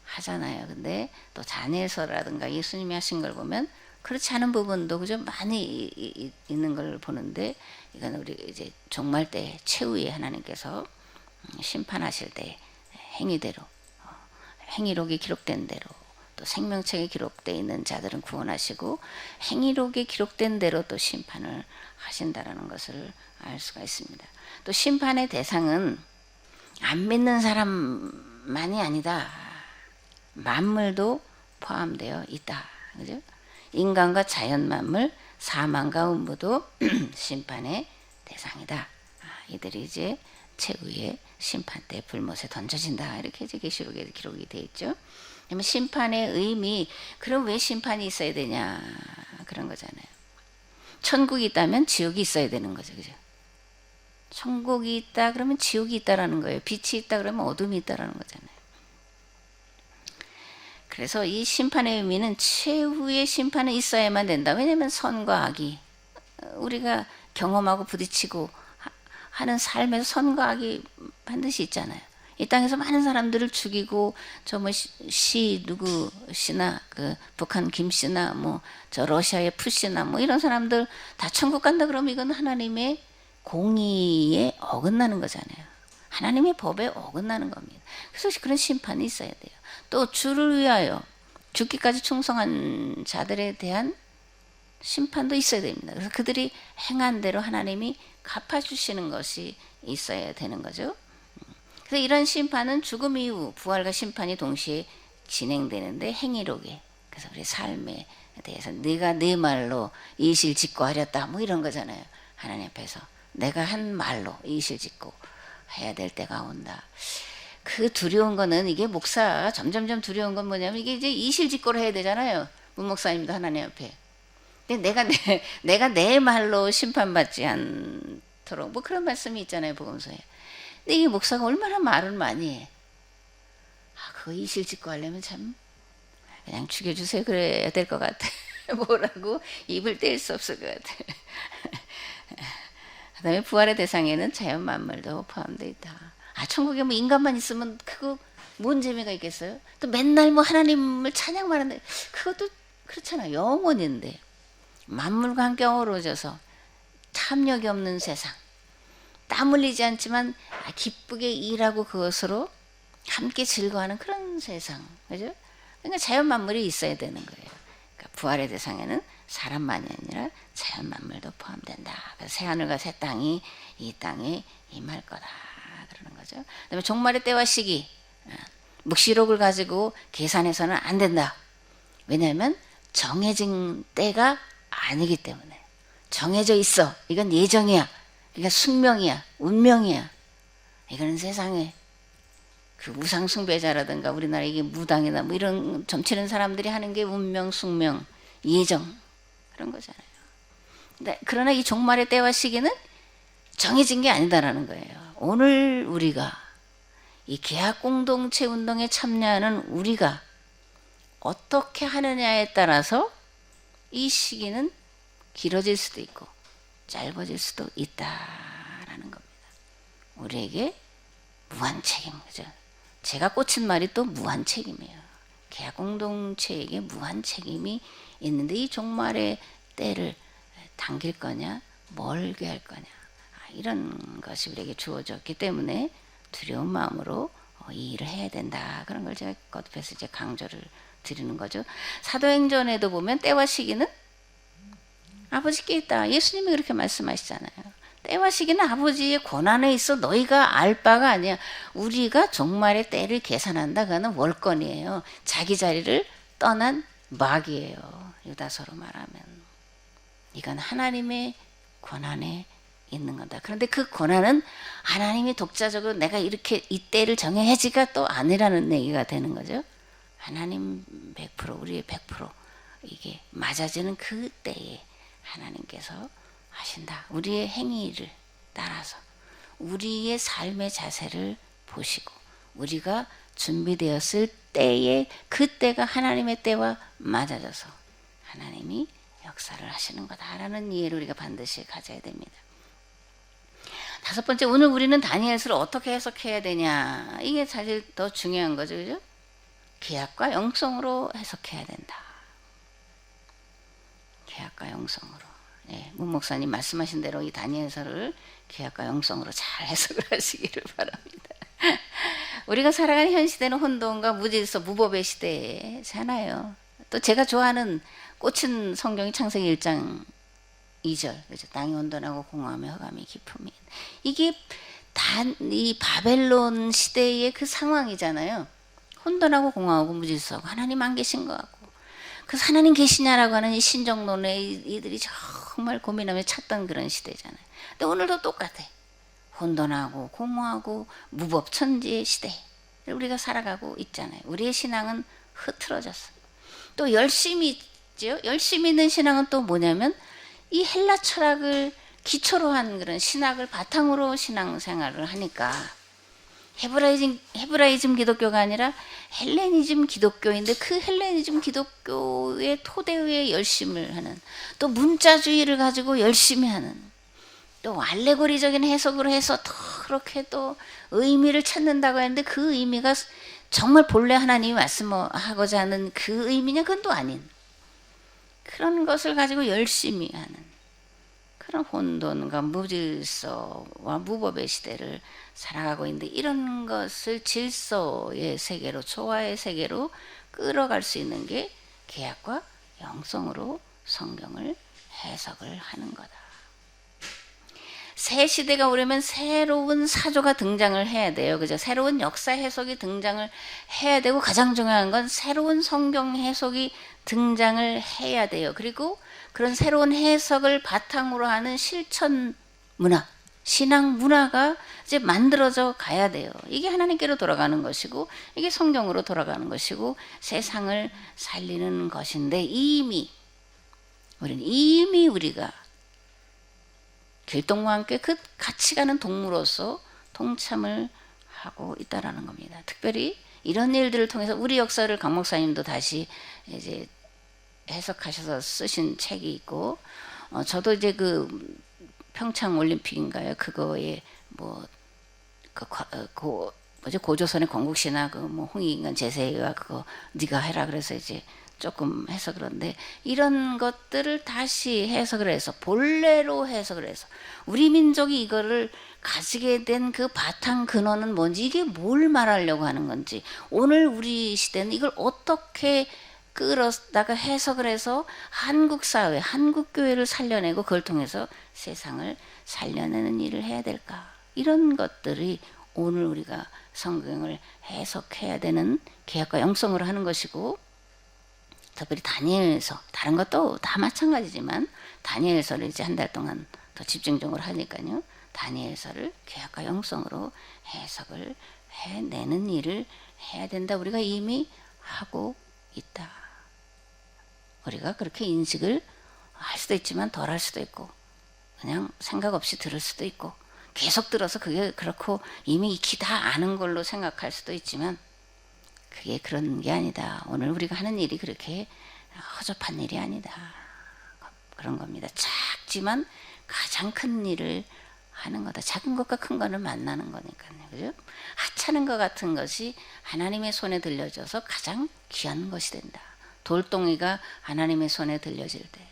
하잖아요. 근데 또 다니엘서라든가 예수님이 하신 걸 보면 그렇지 않은 부분도 그죠 많이 있는 걸 보는데, 이건 우리 이제 종말 때 최후에 하나님께서 심판하실 때 행위대로, 행위록이 기록된 대로, 또 생명책에 기록되어 있는 자들은 구원하시고 행위록에 기록된 대로 또 심판을 하신다라는 것을 알 수가 있습니다. 또 심판의 대상은 안 믿는 사람만이 아니다. 만물도 포함되어 있다. 그죠? 인간과 자연 만물, 사망과 음부도 심판의 대상이다. 이들이 이제 최후의 심판 때 불못에 던져진다. 이렇게 이제 계시록에 기록이 되어 있죠. 그러면 심판의 의미, 그럼 왜 심판이 있어야 되냐? 그런 거잖아요. 천국이 있다면 지옥이 있어야 되는 거죠. 그죠? 천국이 있다 그러면 지옥이 있다라는 거예요. 빛이 있다 그러면 어둠이 있다라는 거잖아요. 그래서 이 심판의 의미는 최후의 심판은 있어야만 된다. 왜냐하면 선과 악이 우리가 경험하고 부딪히고 하는 삶에서 선과 악이 반드시 있잖아요. 이 땅에서 많은 사람들을 죽이고 누구 씨나 그 북한 김 씨나 저 러시아의 푸 씨나 이런 사람들 다 천국 간다 그러면 이건 하나님의 공의에 어긋나는 거잖아요. 하나님의 법에 어긋나는 겁니다. 그래서 그런 심판이 있어야 돼요. 또 주를 위하여 죽기까지 충성한 자들에 대한 심판도 있어야 됩니다. 그래서 그들이 행한 대로 하나님이 갚아주시는 것이 있어야 되는 거죠. 그래서 이런 심판은 죽음 이후 부활과 심판이 동시에 진행되는데 행위록에, 그래서 우리 삶에 대해서 네가 네 말로 이실직고 하렸다 이런 거잖아요. 하나님 앞에서 내가 한 말로 이실직고 해야 될 때가 온다. 그 두려운 거는 이게 목사 점점점 두려운 건 뭐냐면 이게 이제 이실직고를 해야 되잖아요. 문 목사님도 하나님 앞에. 근데 내가 내 말로 심판받지 않도록 그런 말씀이 있잖아요, 복음서에. 근데 이 목사가 얼마나 말을 많이 해. 그거 이실 짓고 하려면 참 그냥 죽여주세요 그래야 될 것 같아. 뭐라고 입을 뗄 수 없을 것 같아. 그 다음에 부활의 대상에는 자연 만물도 포함되어 있다. 아, 천국에 뭐 인간만 있으면 그거 뭔 재미가 있겠어요? 또 맨날 뭐 하나님을 찬양만 하는데 그것도 그렇잖아. 영원인데 만물과 함께 어우러져서 탐욕이 없는 세상, 땀 흘리지 않지만 기쁘게 일하고 그것으로 함께 즐거워하는 그런 세상, 그죠? 그러니까 자연 만물이 있어야 되는 거예요. 그러니까 부활의 대상에는 사람만이 아니라 자연 만물도 포함된다. 그래서 새 하늘과 새 땅이 이 땅에 임할 거다 그러는 거죠. 그다음에 종말의 때와 시기, 묵시록을 가지고 계산해서는 안 된다. 왜냐하면 정해진 때가 아니기 때문에. 정해져 있어. 이건 예정이야. 그러니까 숙명이야. 운명이야. 이거는 세상에 그 우상 숭배자라든가 우리나라 이게 무당이나 뭐 이런 점치는 사람들이 하는 게 운명, 숙명, 예정 그런 거잖아요. 근데 그러나 이 종말의 때와 시기는 정해진 게 아니다라는 거예요. 오늘 우리가 이 계약 공동체 운동에 참여하는 우리가 어떻게 하느냐에 따라서 이 시기는 길어질 수도 있고 짧아질 수도 있다라는 겁니다. 우리에게 무한 책임, 그죠? 제가 꽂힌 말이 또 무한 책임이에요. 계약 공동체에게 무한 책임이 있는데 이 종말의 때를 당길 거냐, 멀게 할 거냐, 이런 것이 우리에게 주어졌기 때문에 두려운 마음으로 이 일을 해야 된다. 그런 걸 제가 거듭해서 이제 강조를 드리는 거죠. 사도행전에도 보면 때와 시기는 아버지께 있다. 예수님이 그렇게 말씀하시잖아요. 때와 시기는 아버지의 권한에 있어 너희가 알 바가 아니야. 우리가 종말의 때를 계산한다. 그거는 월권이에요. 자기 자리를 떠난 마귀예요. 유다서로 말하면. 이건 하나님의 권한에 있는 거다. 그런데 그 권한은 하나님이 독자적으로 내가 이렇게 이 때를 정해야지가 또 아니라는 얘기가 되는 거죠. 하나님 100%, 우리의 100% 이게 맞아지는 그 때에 하나님께서 하신다. 우리의 행위를 따라서 우리의 삶의 자세를 보시고 우리가 준비되었을 때에 그 때가 하나님의 때와 맞아져서 하나님이 역사를 하시는 거다라는 이해를 우리가 반드시 가져야 됩니다. 다섯 번째, 오늘 우리는 다니엘서를 어떻게 해석해야 되냐. 이게 사실 더 중요한 거죠. 그죠? 계약과 영성으로 해석해야 된다. 계약과 영성으로. 네, 문 목사님 말씀하신 대로 이 다니엘서를 계약과 영성으로 잘 해석을 하시기를 바랍니다. 우리가 살아가는 현 시대는 혼돈과 무질서, 무법의 시대잖아요. 또 제가 좋아하는 꽂힌 성경이 창세기 1장 2절, 그렇죠? 땅이 혼돈하고 공허함에 흑암이 깊음이. 이게 이 바벨론 시대의 그 상황이잖아요. 혼돈하고 공허하고 무질서하고 하나님 안 계신 것 같고. 그래서 하나님 계시냐라고 하는 이 신정론에 이들이 정말 고민하며 찾던 그런 시대잖아요. 근데 오늘도 똑같아. 혼돈하고 공허하고 무법천지의 시대를 우리가 살아가고 있잖아요. 우리의 신앙은 흐트러졌어. 또 열심히 있죠. 열심히 있는 신앙은 또 뭐냐면 이 헬라 철학을 기초로 한 그런 신학을 바탕으로 신앙생활을 하니까 헤브라이즘 기독교가 아니라 헬레니즘 기독교인데 그 헬레니즘 기독교의 토대 위에 열심을 하는, 또 문자주의를 가지고 열심히 하는, 또 알레고리적인 해석으로 해서 더 그렇게 또 의미를 찾는다고 하는데 그 의미가 정말 본래 하나님이 말씀하고자 하는 그 의미냐, 그건 또 아닌 그런 것을 가지고 열심히 하는 그런 혼돈과 무질서와 무법의 시대를 살아가고 있는데, 이런 것을 질서의 세계로, 조화의 세계로 끌어갈 수 있는 게 계약과 영성으로 성경을 해석을 하는 거다. 새 시대가 오려면 새로운 사조가 등장을 해야 돼요. 그죠? 새로운 역사 해석이 등장을 해야 되고, 가장 중요한 건 새로운 성경 해석이 등장을 해야 돼요. 그리고 그런 새로운 해석을 바탕으로 하는 실천 문화, 신앙 문화가 이제 만들어져 가야 돼요. 이게 하나님께로 돌아가는 것이고, 이게 성경으로 돌아가는 것이고, 세상을 살리는 것인데, 우리가 길동무와 함께 같이 가는 동무로서 동참을 하고 있다라는 겁니다. 특별히 이런 일들을 통해서 우리 역사를 강 목사님도 다시 이제 해석하셔서 쓰신 책이 있고, 저도 이제 그 평창 올림픽인가요? 그거에 뭐 뭐지 고조선의 건국신화 그 뭐 홍익인간 제세가 그거 네가 해라 그래서 이제 조금 해서 그런데 이런 것들을 다시 해석을 해서 본래로 해석을 해서 우리 민족이 이거를 가지게 된 그 바탕 근원은 뭔지 이게 뭘 말하려고 하는 건지 오늘 우리 시대는 이걸 어떻게 끌어다가 해석을 해서 한국 사회, 한국 교회를 살려내고 그걸 통해서 세상을 살려내는 일을 해야 될까? 이런 것들이 오늘 우리가 성경을 해석해야 되는 개혁과 영성으로 하는 것이고, 특별히 다니엘서 다른 것도 다 마찬가지지만 다니엘서를 이제 한 달 동안 더 집중적으로 하니까요. 다니엘서를 개혁과 영성으로 해석을 해내는 일을 해야 된다. 우리가 이미 하고 있다. 우리가 그렇게 인식을 할 수도 있지만 덜 할 수도 있고 그냥 생각 없이 들을 수도 있고 계속 들어서 그게 그렇고 이미 익히 다 아는 걸로 생각할 수도 있지만 그게 그런 게 아니다. 오늘 우리가 하는 일이 그렇게 허접한 일이 아니다. 그런 겁니다. 작지만 가장 큰 일을 하는 거다. 작은 것과 큰 거는 만나는 거니까요. 그죠? 하찮은 것 같은 것이 하나님의 손에 들려져서 가장 귀한 것이 된다. 돌덩이가 하나님의 손에 들려질 때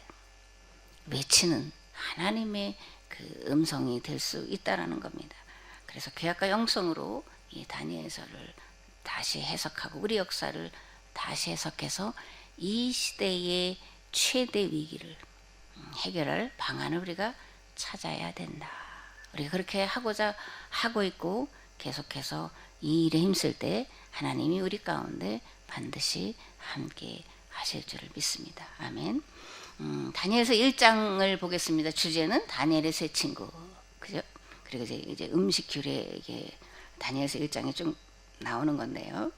외치는 하나님의 그 음성이 될 수 있다라는 겁니다. 그래서 개혁과 영성으로 이 다니엘서를 다시 해석하고 우리 역사를 다시 해석해서 이 시대의 최대 위기를 해결할 방안을 우리가 찾아야 된다. 우리가 그렇게 하고자 하고 있고 계속해서 이 일에 힘쓸 때 하나님이 우리 가운데 반드시 함께 하실 줄을 믿습니다. 아멘. 다니엘서 1장을 보겠습니다. 주제는 다니엘의 세 친구. 그죠? 그리고 이제 음식 규례 이게 다니엘서 1장에 좀 나오는 건데요.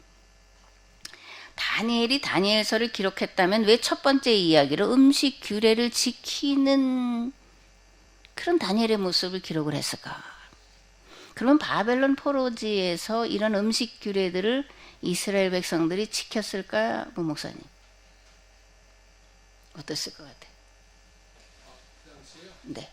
다니엘이 다니엘서를 기록했다면 왜 첫 번째 이야기로 음식 규례를 지키는 그런 다니엘의 모습을 기록을 했을까? 그러면 바벨론 포로지에서 이런 음식 규례들을 이스라엘 백성들이 지켰을까? 문 목사님 어땠을 것 같아요? 네.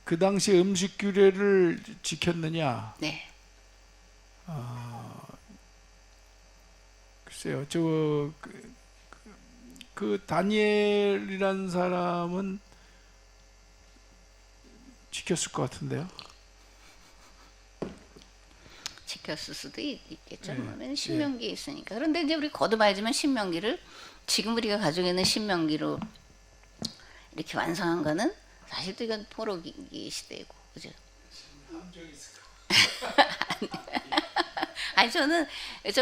그 당시 음식 규례를 지켰느냐? 네. 글쎄요, 그 다니엘이라는 사람은 지켰을 것 같은데요. 지켰을 수도 있겠죠. 네. 그러면 신명기에 있으니까. 그런데 이제 우리 거듭하지만 신명기를 지금 우리가 가지고 있는 신명기로 이렇게 완성한 거는 사실 또 이건 포로기 시대고, 그죠? 아니 저는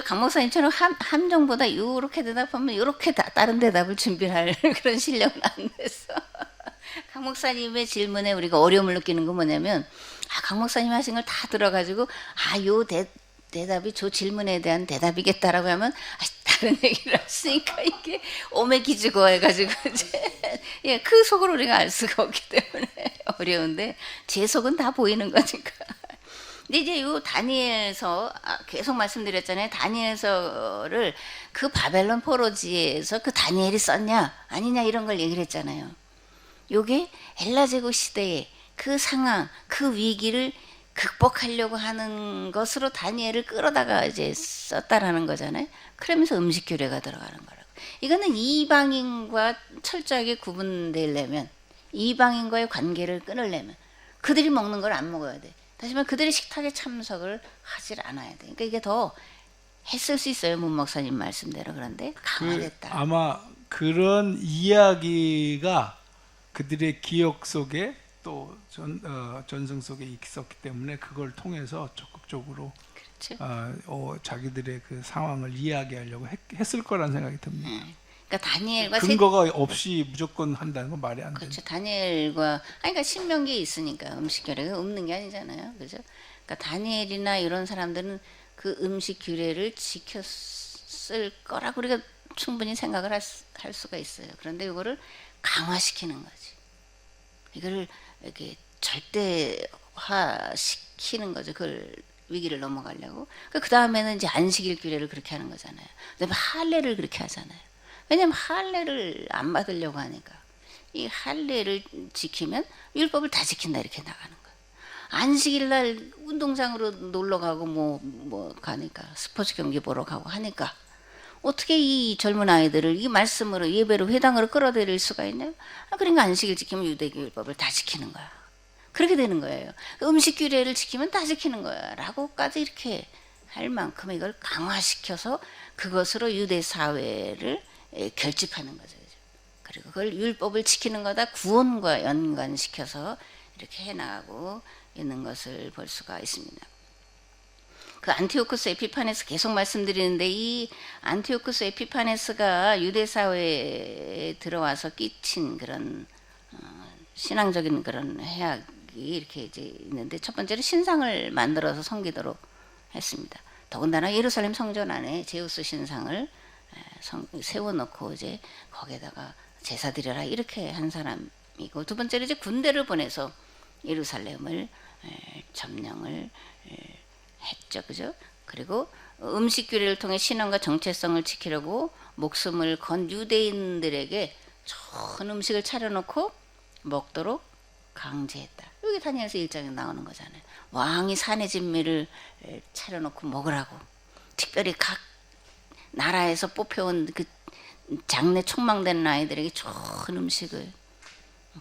강 목사님처럼 함정보다 이렇게 대답하면 이렇게 다른 대답을 준비할 그런 실력은 안 됐어. 강 목사님의 질문에 우리가 어려움을 느끼는 건 뭐냐면 강 목사님 하신 걸 다 들어가지고 요 대답이 저 질문에 대한 대답이겠다라고 하면 다른 얘기를 했으니까 이게 오매기지고 해가지고 이제 예, 그 속을 우리가 알 수가 없기 때문에 어려운데 제 속은 다 보이는 거니까. 근데 이제 요 다니엘서 계속 말씀드렸잖아요. 다니엘서를 그 바벨론 포로지에서 그 다니엘이 썼냐 아니냐 이런 걸 얘기를 했잖아요. 요게 헬라 제국 시대의 그 상황, 그 위기를 극복하려고 하는 것으로 다니엘을 끌어다가 이제 썼다라는 거잖아요. 그러면서 음식 규례가 들어가는 거라고. 이거는 이방인과 철저하게 구분되려면, 이방인과의 관계를 끊으려면 그들이 먹는 걸 안 먹어야 돼. 다시 말해 그들이 식탁에 참석을 하질 않아야 돼. 그러니까 이게 더 했을 수 있어요. 문 목사님 말씀대로. 그런데 강화됐다. 아마 그런 이야기가 그들의 기억 속에 또 전승 속에 있었기 때문에 그걸 통해서 적극적으로 그렇죠. 자기들의 그 상황을 이야기하려고 했을 거란 생각이 듭니다. 그러니까 다니엘과 근거가 없이 무조건 한다는 건 말이 안 되죠. 그렇죠. 다니엘과 그러니까 신명기에 있으니까 음식 규례가 없는 게 아니잖아요. 그죠? 그러니까 다니엘이나 이런 사람들은 그 음식 규례를 지켰을 거라고 우리가 충분히 생각을 할 수가 있어요. 그런데 이거를 강화시키는 거지. 이거를 이렇게 절대화 시키는 거죠. 그걸 위기를 넘어가려고. 그 다음에는 이제 안식일 규례를 그렇게 하는 거잖아요. 그다음에 할례를 그렇게 하잖아요. 왜냐면 할례를 안 받으려고 하니까. 이 할례를 지키면 율법을 다 지킨다 이렇게 나가는 거예요. 안식일 날 운동장으로 놀러 가고 뭐 가니까 스포츠 경기 보러 가고 하니까 어떻게 이 젊은 아이들을 이 말씀으로 예배로 회당으로 끌어들일 수가 있냐? 그러니까 안식일 지키면 유대교 율법을 다 지키는 거야. 그렇게 되는 거예요. 음식 규례를 지키면 다 지키는 거야. 라고까지 이렇게 할 만큼 이걸 강화시켜서 그것으로 유대 사회를 결집하는 거죠. 그리고 그걸 율법을 지키는 거다 구원과 연관시켜서 이렇게 해나가고 있는 것을 볼 수가 있습니다. 그 안티오쿠스 에피파네스 계속 말씀드리는데 이 안티오쿠스 에피파네스가 유대 사회에 들어와서 끼친 그런 신앙적인 그런 해악이 이렇게 이제 있는데 첫 번째로 신상을 만들어서 섬기도록 했습니다. 더군다나 예루살렘 성전 안에 제우스 신상을 세워놓고 이제 거기에다가 제사 드려라 이렇게 한 사람이고 두 번째로 이제 군대를 보내서 예루살렘을 점령을 했죠, 그죠? 그리고 음식 규례를 통해 신앙과 정체성을 지키려고 목숨을 건 유대인들에게 좋은 음식을 차려놓고 먹도록 강제했다. 여기 다니엘서 1장에 나오는 거잖아요. 왕이 산의 진미를 차려놓고 먹으라고 특별히 각 나라에서 뽑혀온 그 장래 촉망되는 아이들에게 좋은 음식을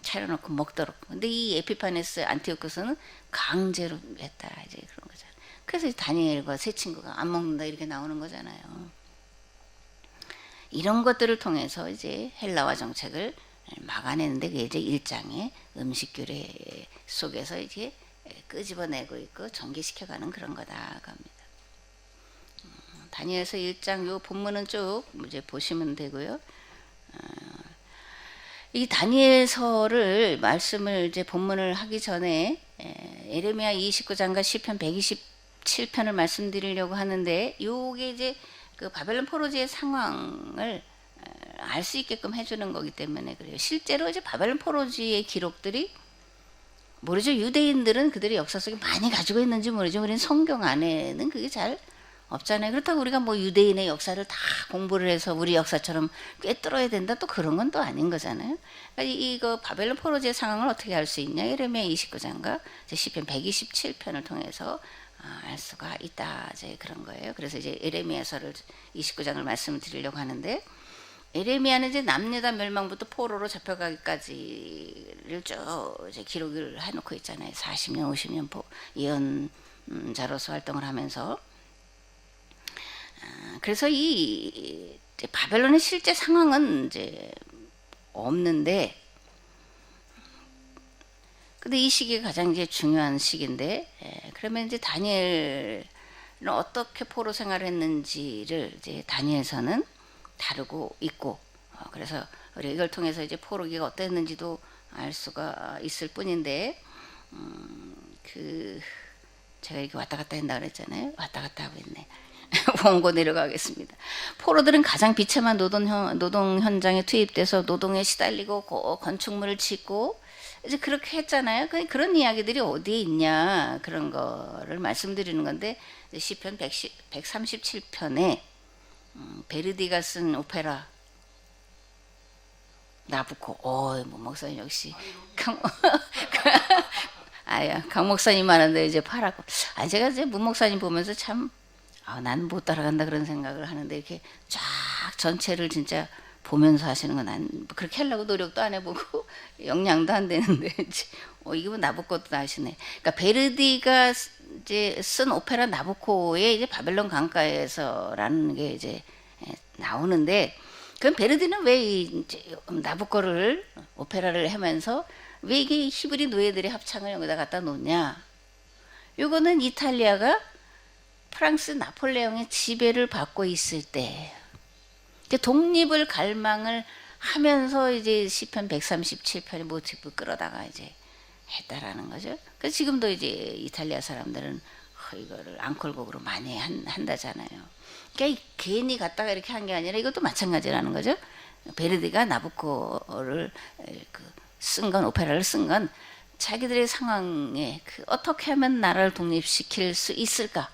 차려놓고 먹도록. 근데 이 에피파네스 안티오쿠스는 강제로 했다 이제 그런 거잖아요. 그래서 다니엘과 세 친구가 안 먹는다 이렇게 나오는 거잖아요. 이런 것들을 통해서 이제 헬라화 정책을 막아내는데 그게 이제 1장의 음식 규례 속에서 이제 끄집어내고 있고 전개시켜가는 그런 거다 합니다. 다니엘서 1장 요 본문은 쭉 이제 보시면 되고요. 이 다니엘서를 말씀을 이제 본문을 하기 전에 에레미야 29장과 시편 127편을 말씀드리려고 하는데 요게 이제 그 바벨론 포로지의 상황을 알 수 있게끔 해주는 거기 때문에 그래요. 실제로 이제 바벨론 포로지의 기록들이 모르죠. 유대인들은 그들의 역사 속에 많이 가지고 있는지 모르죠. 우리는 성경 안에는 그게 잘 없잖아요. 그렇다고 우리가 뭐 유대인의 역사를 다 공부를 해서 우리 역사처럼 꿰뚫어야 된다 또 그런 건 또 아닌 거잖아요. 그러니까 이거 바벨론 포로지의 상황을 어떻게 알 수 있냐? 예레미야 29장과 시편 127편을 통해서 알 수가 있다. 이제 그런 거예요. 그래서 이제 예레미야서를 29장을 말씀을 드리려고 하는데 에레미야는 이제 남유다 멸망부터 포로로 잡혀가기까지를 쭉 이제 기록을 해놓고 있잖아요. 40년, 50년 예언자로서 활동을 하면서 그래서 이 바벨론의 실제 상황은 이제 없는데, 근데 이 시기가 가장 이제 중요한 시기인데, 그러면 이제 다니엘은 어떻게 포로 생활을 했는지를 이제 다니엘서는 다루고 있고, 그래서 우리 이걸 통해서 이제 포로기가 어땠는지도 알 수가 있을 뿐인데, 제가 이렇게 왔다 갔다 한다 그랬잖아요. 왔다 갔다 하고 있네. 원고 내려가겠습니다. 포로들은 가장 비참한 노동 현장에 투입돼서 노동에 시달리고 건축물을 짓고 이제 그렇게 했잖아요. 그런 이야기들이 어디에 있냐 그런 거를 말씀드리는 건데 시편 137편에 베르디가 쓴 오페라 나부코. 문 목사님 역시 강 목사님 하는데 이제 파라고. 제가 이제 문 목사님 보면서 참 나는 못 따라간다 그런 생각을 하는데 이렇게 쫙 전체를 진짜 보면서 하시는 건 난 그렇게 하려고 노력도 안 해보고 역량도 안 되는데 이게 뭐 나부코도 하시네. 그러니까 베르디가 이제 쓴 오페라 나부코의 이제 바벨론 강가에서라는 게 이제 나오는데 그럼 베르디는 왜 이제 나부코를 오페라를 하면서 왜 이게 히브리 노예들의 합창을 여기다 갖다 놓냐? 요거는 이탈리아가 프랑스 나폴레옹의 지배를 받고 있을 때 독립을 갈망을 하면서 이제 시편 137편의 모티브 끌어다가 이제 했다라는 거죠. 그래서 지금도 이제 이탈리아 사람들은 이거를 앙콜곡으로 많이 한다잖아요. 그러니까 괜히 갖다가 이렇게 한 게 아니라 이것도 마찬가지라는 거죠. 베르디가 나부코를 쓴 건, 오페라를 쓴 건 자기들의 상황에 어떻게 하면 나라를 독립시킬 수 있을까,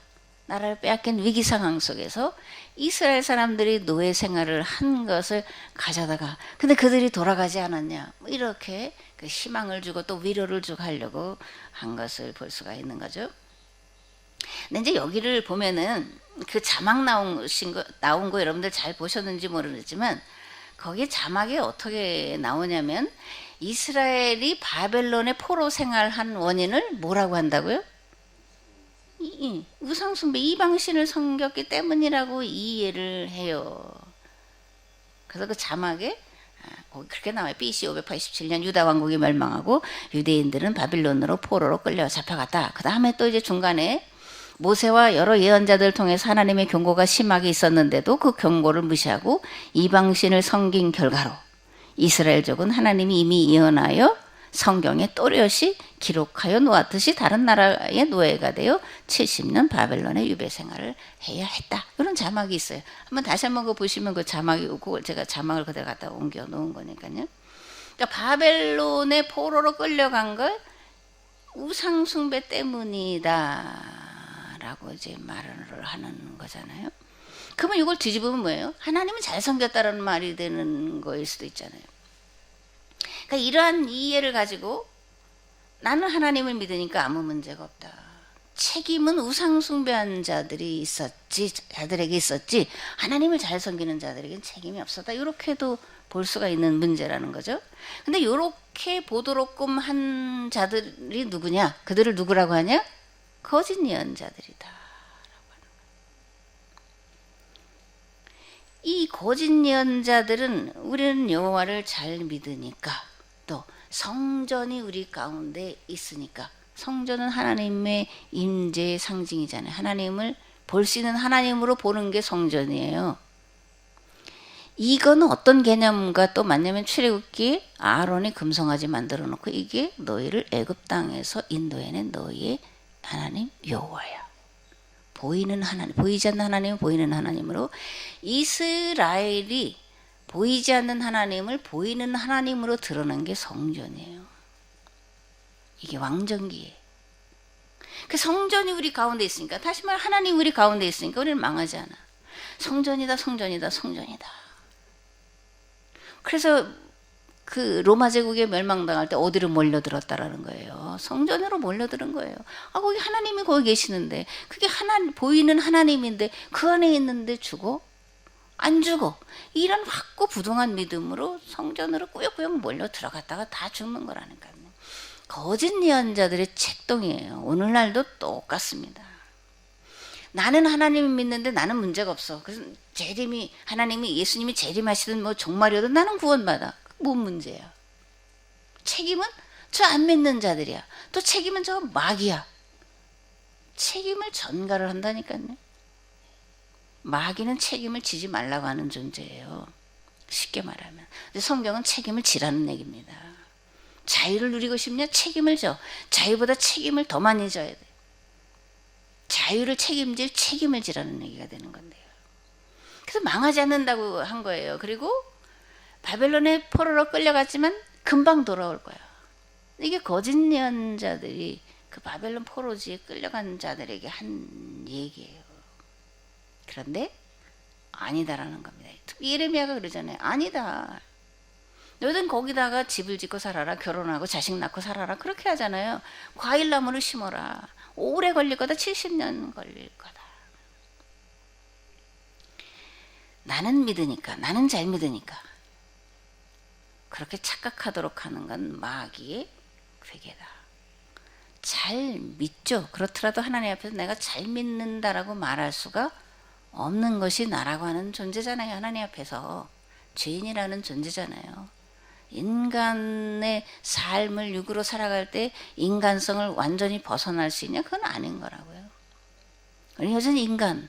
나라를 빼앗긴 위기 상황 속에서 이스라엘 사람들이 노예 생활을 한 것을 가져다가, 근데 그들이 돌아가지 않았냐, 뭐 이렇게 그 희망을 주고 또 위로를 주고 하려고 한 것을 볼 수가 있는 거죠. 근데 이제 여기를 보면은 그 자막 나온 거 여러분들 잘 보셨는지 모르겠지만, 거기 자막에 어떻게 나오냐면 이스라엘이 바벨론의 포로 생활한 원인을 뭐라고 한다고요? 우상숭배, 이방신을 섬겼기 때문이라고 이해를 해요. 그래서 그 자막에 거기 그렇게 나와요. BC 587년 유다 왕국이 멸망하고 유대인들은 바빌론으로 포로로 끌려 잡혀갔다. 그 다음에 또 이제 중간에 모세와 여러 예언자들을 통해서 하나님의 경고가 심하게 있었는데도 그 경고를 무시하고 이방신을 섬긴 결과로 이스라엘족은 하나님이 이미 예언하여 성경에 또렷이 기록하여 놓았듯이 다른 나라의 노예가 되어 70년 바벨론의 유배 생활을 해야 했다. 이런 자막이 있어요. 한번 다시 한번 그거 보시면 그 자막이, 그걸 제가 자막을 그대로 갖다 옮겨 놓은 거니까요. 그러니까 바벨론의 포로로 끌려간 걸 우상숭배 때문이다 라고 이제 말을 하는 거잖아요. 그러면 이걸 뒤집으면 뭐예요? 하나님은 잘 섬겼다라는 말이 되는 거일 수도 있잖아요. 그러니까 이러한 이해를 가지고 나는 하나님을 믿으니까 아무 문제가 없다, 책임은 우상숭배한 자들에게 있었지 하나님을 잘 섬기는 자들에게는 책임이 없었다, 이렇게도 볼 수가 있는 문제라는 거죠. 근데 이렇게 보도록금 한 자들이 누구냐? 그들을 누구라고 하냐? 거짓 예언자들이다 라고 하는 거예요. 이 거짓 예언자들은 우리는 여호와를 잘 믿으니까, 또 성전이 우리 가운데 있으니까, 성전은 하나님의 임재의 상징이잖아요. 하나님을 볼 수 있는, 하나님으로 보는 게 성전이에요. 이거는 어떤 개념과 또 맞냐면 출애굽기에 아론이 금송아지 만들어 놓고 이게 너희를 애굽 땅에서 인도해낸 너희의 하나님 여호와야. 보이는 하나님, 보이지 않는 하나님은 보이는 하나님으로, 이스라엘이 보이지 않는 하나님을 보이는 하나님으로 드러낸 게 성전이에요. 이게 왕정기예요. 그 성전이 우리 가운데 있으니까, 다시 말해 하나님 우리 가운데 있으니까 우리는 망하지 않아. 성전이다, 성전이다, 성전이다. 그래서 그 로마 제국에 멸망당할 때 어디로 몰려들었다라는 거예요? 성전으로 몰려드는 거예요. 거기 하나님이 거기 계시는데, 그게 보이는 하나님인데 그 안에 있는데 죽어? 안 죽어. 이런 확고부동한 믿음으로 성전으로 꾸역꾸역 몰려 들어갔다가 다 죽는 거라니까요. 거짓 예언자들의 책동이에요. 오늘날도 똑같습니다. 나는 하나님을 믿는데 나는 문제가 없어. 그래서 하나님이 예수님이 재림하시든 뭐 종말이든 나는 구원받아. 뭔 문제야? 책임은 저 안 믿는 자들이야. 또 책임은 저 마귀야. 책임을 전가를 한다니까요. 마귀는 책임을 지지 말라고 하는 존재예요. 쉽게 말하면. 성경은 책임을 지라는 얘기입니다. 자유를 누리고 싶냐? 책임을 져. 자유보다 책임을 더 많이 져야 돼. 자유를 책임질 책임을 지라는 얘기가 되는 건데요. 그래서 망하지 않는다고 한 거예요. 그리고 바벨론의 포로로 끌려갔지만 금방 돌아올 거야. 이게 거짓 예언자들이 그 바벨론 포로지에 끌려간 자들에게 한 얘기예요. 그런데 아니다라는 겁니다. 특히 예레미야가 그러잖아요. 아니다. 너희는 거기다가 집을 짓고 살아라, 결혼하고 자식 낳고 살아라, 그렇게 하잖아요. 과일나무를 심어라. 오래 걸릴 거다. 70년 걸릴 거다. 나는 믿으니까, 나는 잘 믿으니까 그렇게 착각하도록 하는 건 마귀의 괴계다. 잘 믿죠. 그렇더라도 하나님 앞에서 내가 잘 믿는다라고 말할 수가 없는 것이 나라고 하는 존재잖아요. 하나님 앞에서 죄인이라는 존재잖아요. 인간의 삶을 육으로 살아갈 때 인간성을 완전히 벗어날 수 있냐? 그건 아닌 거라고요. 우리 여전히 인간,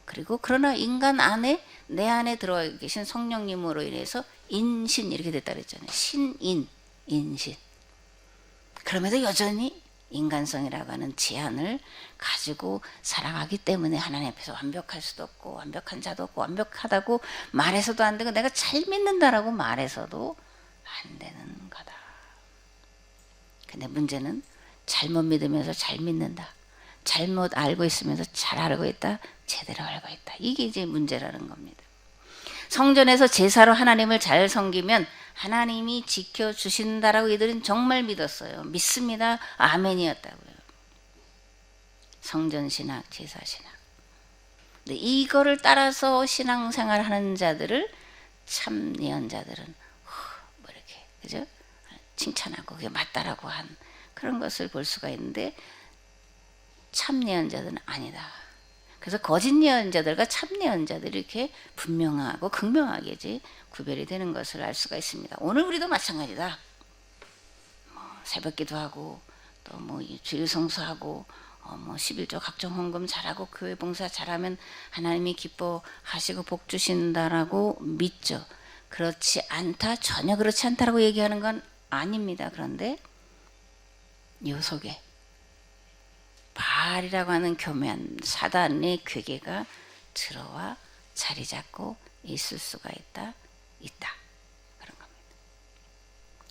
그리고 그러나 인간 안에, 내 안에 들어와 계신 성령님으로 인해서 인신 이렇게 됐다 그랬잖아요. 신인, 인신. 그럼에도 여전히 인간성이라고 하는 제한을 가지고 살아가기 때문에 하나님 앞에서 완벽할 수도 없고 완벽한 자도 없고 완벽하다고 말해서도 안 되고 내가 잘 믿는다라고 말해서도 안 되는 거다. 근데 문제는 잘못 믿으면서 잘 믿는다. 잘못 알고 있으면서 잘 알고 있다. 제대로 알고 있다. 이게 이제 문제라는 겁니다. 성전에서 제사로 하나님을 잘 섬기면 하나님이 지켜주신다라고 이들은 정말 믿었어요. 믿습니다. 아멘이었다고요. 성전신학, 제사신학. 근데 이거를 따라서 신앙생활하는 자들을 참 예언자들은 뭐 이렇게 그죠? 칭찬하고 그게 맞다라고 한 그런 것을 볼 수가 있는데 참 예언자들은 아니다. 그래서 거짓 예언자들과 참 예언자들이 이렇게 분명하고 극명하게 구별이 되는 것을 알 수가 있습니다. 오늘 우리도 마찬가지다. 뭐 새벽기도 하고 또 뭐 주일 성수하고 뭐 11조 각종 헌금 잘하고 교회 봉사 잘하면 하나님이 기뻐하시고 복 주신다라고 믿죠. 그렇지 않다, 전혀 그렇지 않다라고 얘기하는 건 아닙니다. 그런데 요 속에 바알이라고 하는 교묘한 사단의 괴계가 들어와 자리 잡고 있을 수가 있다. 그런 겁니다.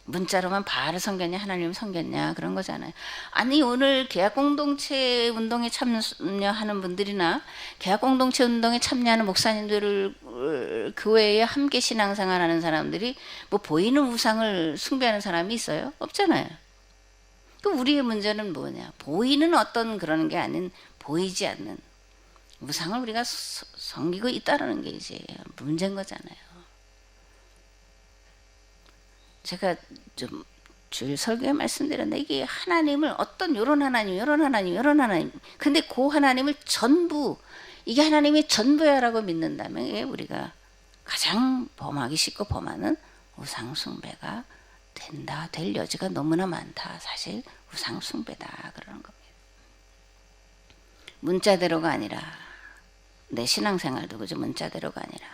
문자로만 바알을 섬겼냐 하나님을 섬겼냐 그런 거잖아요. 아니 오늘 계약공동체 운동에 참여하는 분들이나 계약공동체 운동에 참여하는 목사님들을 교회에 함께 신앙생활하는 사람들이 뭐 보이는 우상을 숭배하는 사람이 있어요? 없잖아요. 그 우리의 문제는 뭐냐? 보이는 어떤 그런 게 아닌 보이지 않는 우상을 우리가 섬기고 있다는 게 이제 문제인 거잖아요. 제가 좀 주일 설교에 말씀드렸는데 이게 하나님을 어떤 요런 하나님 근데 그 하나님을 전부 이게 하나님의 전부야라고 믿는다면 우리가 가장 범하기 쉽고 범하는 우상 숭배가 될 여지가 너무나 많다. 사실 우상 숭배다 그러는 겁니다. 문자대로가 아니라 내 신앙생활도 그죠. 문자대로가 아니라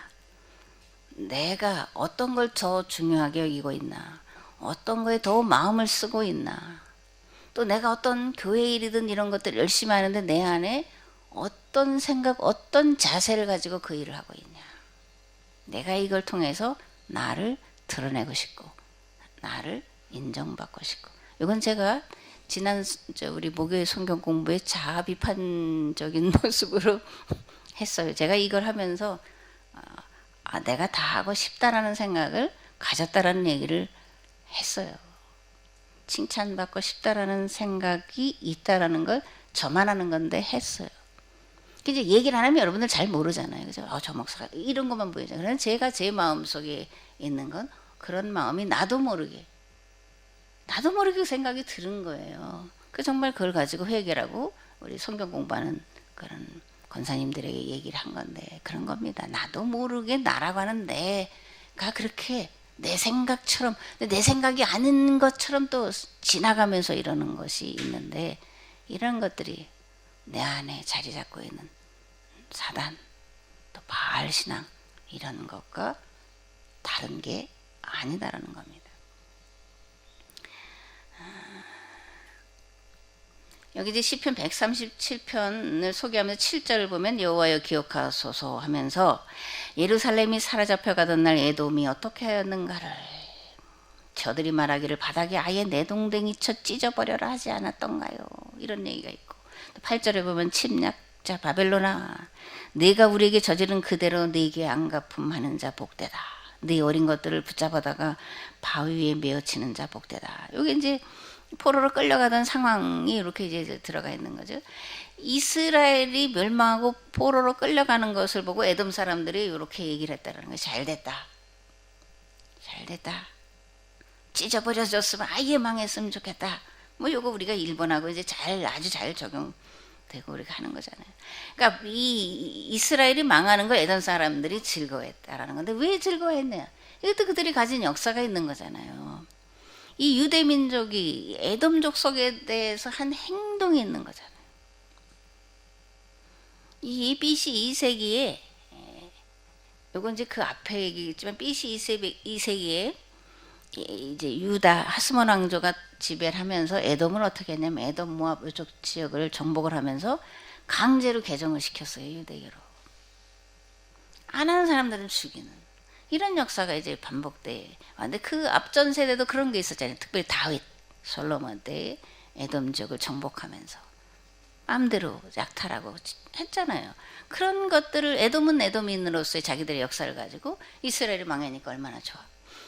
내가 어떤 걸 더 중요하게 여기고 있나, 어떤 거에 더 마음을 쓰고 있나, 또 내가 어떤 교회 일이든 이런 것들 열심히 하는데 내 안에 어떤 생각, 어떤 자세를 가지고 그 일을 하고 있냐. 내가 이걸 통해서 나를 드러내고 싶고 나를 인정받고 싶고. 이건 제가 지난 우리 목요일 성경 공부에 자아 비판적인 모습으로 했어요. 제가 이걸 하면서 내가 다 하고 싶다라는 생각을 가졌다라는 얘기를 했어요. 칭찬받고 싶다라는 생각이 있다라는 걸 저만 하는 건데 했어요. 이제 얘기를 안 하면 여러분들 잘 모르잖아요. 그죠? 저 목사가 이런 것만 보이잖아요. 그래서 제가 제 마음속에 있는 건 그런 마음이 나도 모르게 생각이 드는 거예요. 정말 그걸 가지고 회개라고 우리 성경 공부하는 그런 권사님들에게 얘기를 한 건데 그런 겁니다. 나도 모르게 나라고 하는 내가 그렇게 내 생각처럼 내 생각이 아닌 것처럼 또 지나가면서 이러는 것이 있는데 이런 것들이 내 안에 자리 잡고 있는 사단 또 바알 신앙 이런 것과 다른 게 아니다라는 겁니다. 여기 이제 시편 137편을 소개하면서 7절을 보면 여호와여 기억하소서 하면서 예루살렘이 사로잡혀 가던 날 에돔이 어떻게 하였는가를 저들이 말하기를 바닥에 아예 내동댕이 쳐 찢어버려라 하지 않았던가요. 이런 얘기가 있고 8절에 보면 침략자 바벨론아 네가 우리에게 저지른 그대로 네게 안갚음하는 자 복되다. 네 어린 것들을 붙잡아다가 바위 위에 메어치는 자 복되다. 여기 이제 포로로 끌려가던 상황이 이렇게 이제 들어가 있는 거죠. 이스라엘이 멸망하고 포로로 끌려가는 것을 보고 에돔 사람들이 이렇게 얘기를 했다는 거예요. 잘 됐다. 찢어버려졌으면 아예 망했으면 좋겠다. 뭐 요거 우리가 일본하고 이제 아주 잘 적용되고 우리가 하는 거잖아요. 그러니까 이 이스라엘이 망하는 걸 에돔 사람들이 즐거워했다라는 건데 왜 즐거워했냐? 이것도 그들이 가진 역사가 있는 거잖아요. 이 유대 민족이 에돔족 속에 대해서 한 행동이 있는 거잖아요. 이 BC 2세기에 요건 이제 그 앞에 얘기겠지만 BC 2세기에 이제 유다 하스몬 왕조가 지배를 하면서 에돔을 어떻게 했냐면 에돔 모압 이쪽 지역을 정복을 하면서 강제로 개종을 시켰어요. 유대교로. 안 하는 사람들은 죽이는 이런 역사가 이제 반복돼. 근데 그 앞전 세대도 그런 게 있었잖아요. 특별히 다윗, 솔로몬 때 에돔 지역을 정복하면서 마음대로 약탈하고 했잖아요. 그런 것들을 에돔은 에돔인으로서의 자기들의 역사를 가지고 이스라엘이 망하니까 얼마나 좋아.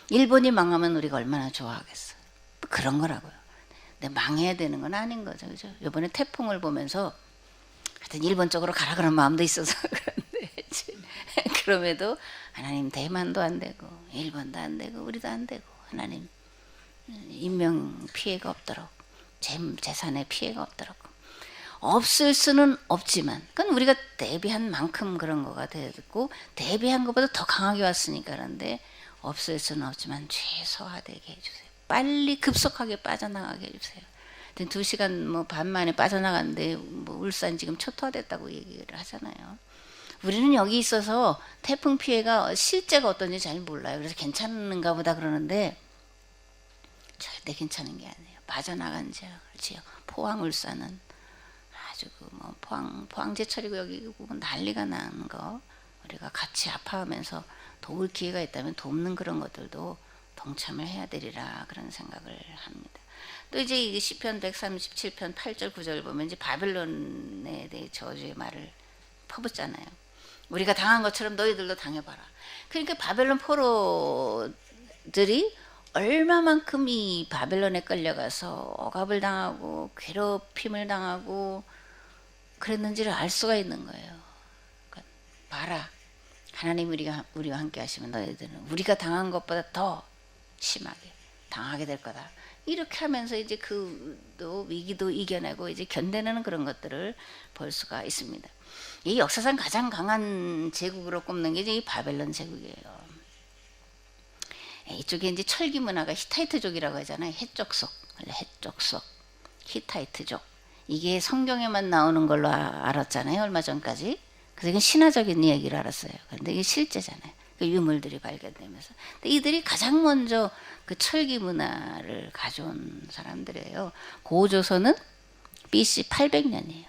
일본이 망하면 우리가 얼마나 좋아하겠어. 그런 거라고요. 근데 망해야 되는 건 아닌 거죠. 그죠? 이번에 태풍을 보면서 하여튼 일본 쪽으로 가라 그런 마음도 있어서 그런데 그럼에도 하나님 대만도 안 되고 일본도 안 되고 우리도 안 되고 하나님 인명 피해가 없도록 재산에 피해가 없도록 없을 수는 없지만 그건 우리가 대비한 만큼 그런 거가 되고 대비한 것보다 더 강하게 왔으니까 그런데 없을 수는 없지만 최소화되게 해주세요. 빨리 급속하게 빠져나가게 해주세요. 2시간 뭐 반 만에 빠져나갔는데 뭐 울산 지금 초토화됐다고 얘기를 하잖아요. 우리는 여기 있어서 태풍 피해가 실제가 어떤지 잘 몰라요. 그래서 괜찮은가 보다 그러는데 절대 괜찮은 게 아니에요. 빠져나간 지역 포항 울산은 아주 뭐 포항제철이고 여기 난리가 난 거 우리가 같이 아파하면서 도울 기회가 있다면 돕는 그런 것들도 동참을 해야 되리라 그런 생각을 합니다. 또 이제 시편 137편 8절 9절 보면 이제 바벨론에 대해 저주의 말을 퍼붓잖아요. 우리가 당한 것처럼 너희들도 당해봐라. 그러니까 바벨론 포로들이 얼마만큼 이 바벨론에 끌려가서 억압을 당하고 괴롭힘을 당하고 그랬는지를 알 수가 있는 거예요. 그러니까 봐라. 하나님 우리와 함께 하시면 너희들은 우리가 당한 것보다 더 심하게 당하게 될 거다. 이렇게 하면서 이제 또 위기도 이겨내고 이제 견뎌내는 그런 것들을 볼 수가 있습니다. 이 역사상 가장 강한 제국으로 꼽는 게 이제 이 바벨론 제국이에요. 이쪽에 이제 철기 문화가 히타이트족이라고 하잖아요. 해족속, 히타이트족. 이게 성경에만 나오는 걸로 알았잖아요. 얼마 전까지. 그래서 이건 신화적인 얘기를 알았어요. 그런데 이게 실제잖아요. 그 유물들이 발견되면서. 근데 이들이 가장 먼저 그 철기 문화를 가져온 사람들이에요. 고조선은 BC 800년이에요.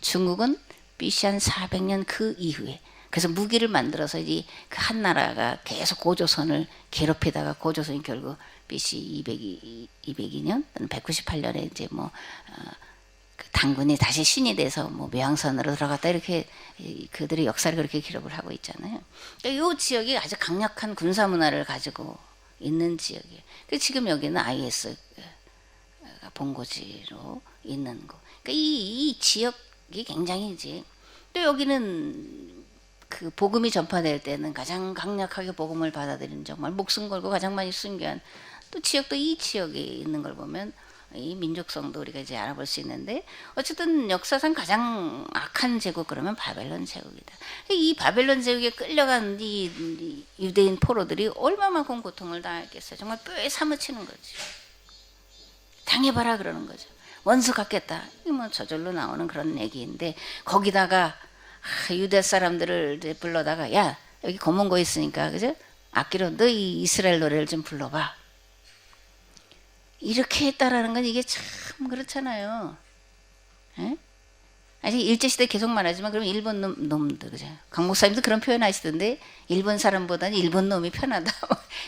중국은 BC 한 400년 그 이후에. 그래서 무기를 만들어서 이제 그 한 나라가 계속 고조선을 괴롭히다가 고조선이 결국 BC 202년, 198년에 이제 뭐 그 당군이 다시 신이 돼서 뭐 묘양선으로 들어갔다 이렇게 그들의 역사를 그렇게 기록을 하고 있잖아요. 그러니까 이 지역이 아주 강력한 군사 문화를 가지고 있는 지역이에요. 지금 여기는 IS 본고지로 있는 거. 그러니까 이 지역이 굉장히 이제 또 여기는 그 복음이 전파될 때는 가장 강력하게 복음을 받아들이는 정말 목숨 걸고 가장 많이 순교한 또 지역도 이 지역에 있는 걸 보면 이 민족성도 우리가 이제 알아볼 수 있는데 어쨌든 역사상 가장 악한 제국 그러면 바벨론 제국이다. 이 바벨론 제국에 끌려간 이 유대인 포로들이 얼마만큼 고통을 당했겠어요. 정말 뼈에 사무치는 거지. 당해봐라 그러는 거죠. 원수 갖겠다. 이게 뭐 저절로 나오는 그런 얘기인데 거기다가 유대 사람들을 이제 불러다가 야 여기 검은 거 있으니까 그죠? 악기로 너 이 이스라엘 노래를 좀 불러봐. 이렇게 했다라는 건 이게 참 그렇잖아요. 에? 아직 일제시대 계속 말하지만 그럼 일본 놈들 그죠? 강 목사님도 그런 표현 하시던데 일본 사람보다는 일본 놈이 편하다.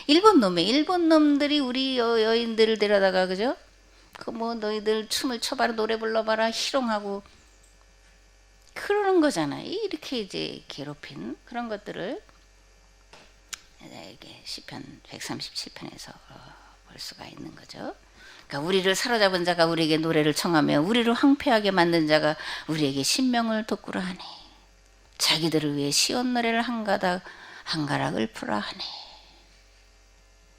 일본 놈들이 우리 여인들을 데려다가 그죠? 그 뭐 너희들 춤을 춰봐라 노래 불러봐라 희롱하고 그러는 거잖아요. 이렇게 이제 괴롭힌 그런 것들을 이게 시편 137편에서 볼 수가 있는 거죠. 그러니까 우리를 사로잡은 자가 우리에게 노래를 청하며 우리를 황폐하게 만든 자가 우리에게 신명을 돋구라 하네. 자기들을 위해 시온 노래를 한가락을 풀라 하네.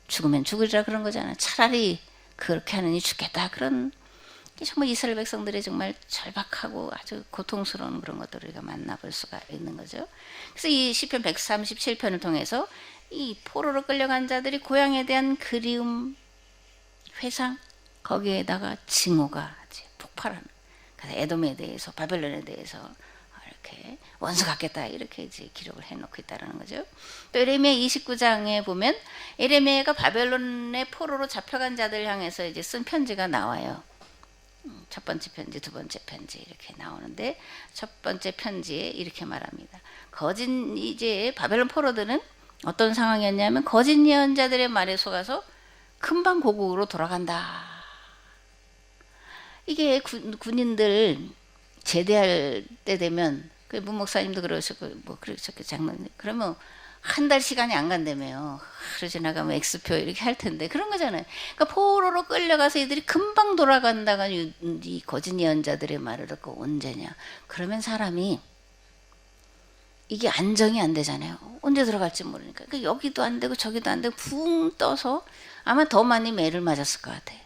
죽으면 죽으리라 그런 거잖아. 차라리 그렇게 하느니 죽겠다. 그런 정말 이스라엘 백성들의 정말 절박하고 아주 고통스러운 그런 것들을 우리가 만나볼 수가 있는 거죠. 그래서 이 시편 137편을 통해서 이 포로로 끌려간 자들이 고향에 대한 그리움, 회상, 거기에다가 증오가 폭발하는. 그래서 에돔에 대해서 바벨론에 대해서 이렇게 원수 같겠다 이렇게 이제 기록을 해놓고 있다는 거죠. 또 에레미야 29장에 보면 에레미야가 바벨론의 포로로 잡혀간 자들 향해서 이제 쓴 편지가 나와요. 첫 번째 편지, 두 번째 편지 이렇게 나오는데 첫 번째 편지에 이렇게 말합니다. 이제 바벨론 포로들은 어떤 상황이었냐면 거짓 예언자들의 말에 속아서 금방 고국으로 돌아간다. 이게 군인들 제대할 때 되면 그 문목사님도 그러셨고 뭐 그러셨고 장로님 그러면 한 달 시간이 안 간다며요. 하루 지나가면 X표 이렇게 할 텐데 그런 거잖아요. 그러니까 포로로 끌려가서 이들이 금방 돌아간다가 이 거짓 예언자들의 말을 듣고 언제냐. 그러면 사람이 이게 안정이 안 되잖아요. 언제 들어갈지 모르니까. 그러니까 여기도 안 되고 저기도 안 되고 붕 떠서 아마 더 많이 매를 맞았을 것 같아요.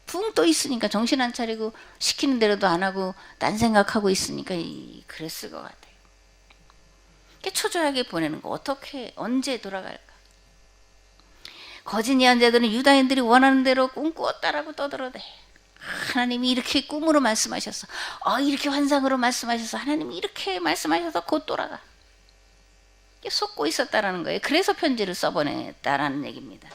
붕 떠 있으니까 정신 안 차리고 시키는 대로도 안 하고 딴 생각하고 있으니까 그랬을 것 같아요. 초조하게 보내는 거 어떻게 언제 돌아갈까? 거짓 예언자들은 유다인들이 원하는 대로 꿈꾸었다라고 떠들어대. 하나님이 이렇게 꿈으로 말씀하셨어. 이렇게 환상으로 말씀하셔서 하나님이 이렇게 말씀하셔서 곧 돌아가. 속고 있었다라는 거예요. 그래서 편지를 써보냈다라는 얘기입니다.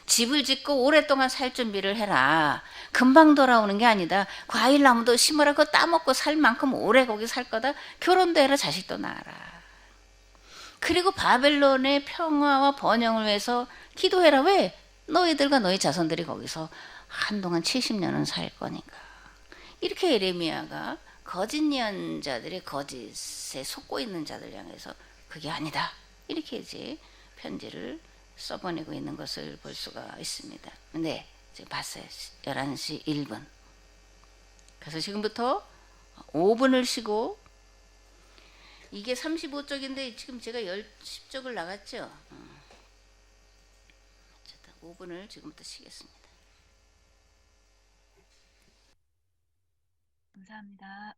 집을 짓고 오랫동안 살 준비를 해라. 금방 돌아오는 게 아니다. 과일나무도 심으라. 그거 따먹고 살 만큼 오래 거기 살 거다. 결혼도 해라. 자식도 낳아라. 그리고 바벨론의 평화와 번영을 위해서 기도해라. 왜? 너희들과 너희 자손들이 거기서 한동안 70년은 살 거니까. 이렇게 예레미야가 거짓 예언자들의 거짓에 속고 있는 자들 향해서 그게 아니다. 이렇게 이제 편지를 써보내고 있는 것을 볼 수가 있습니다. 네, 지금 봤어요. 11시 1분. 그래서 지금부터 5분을 쉬고 이게 35쪽인데 지금 제가 10쪽을 나갔죠. 5분을 지금부터 쉬겠습니다. 감사합니다.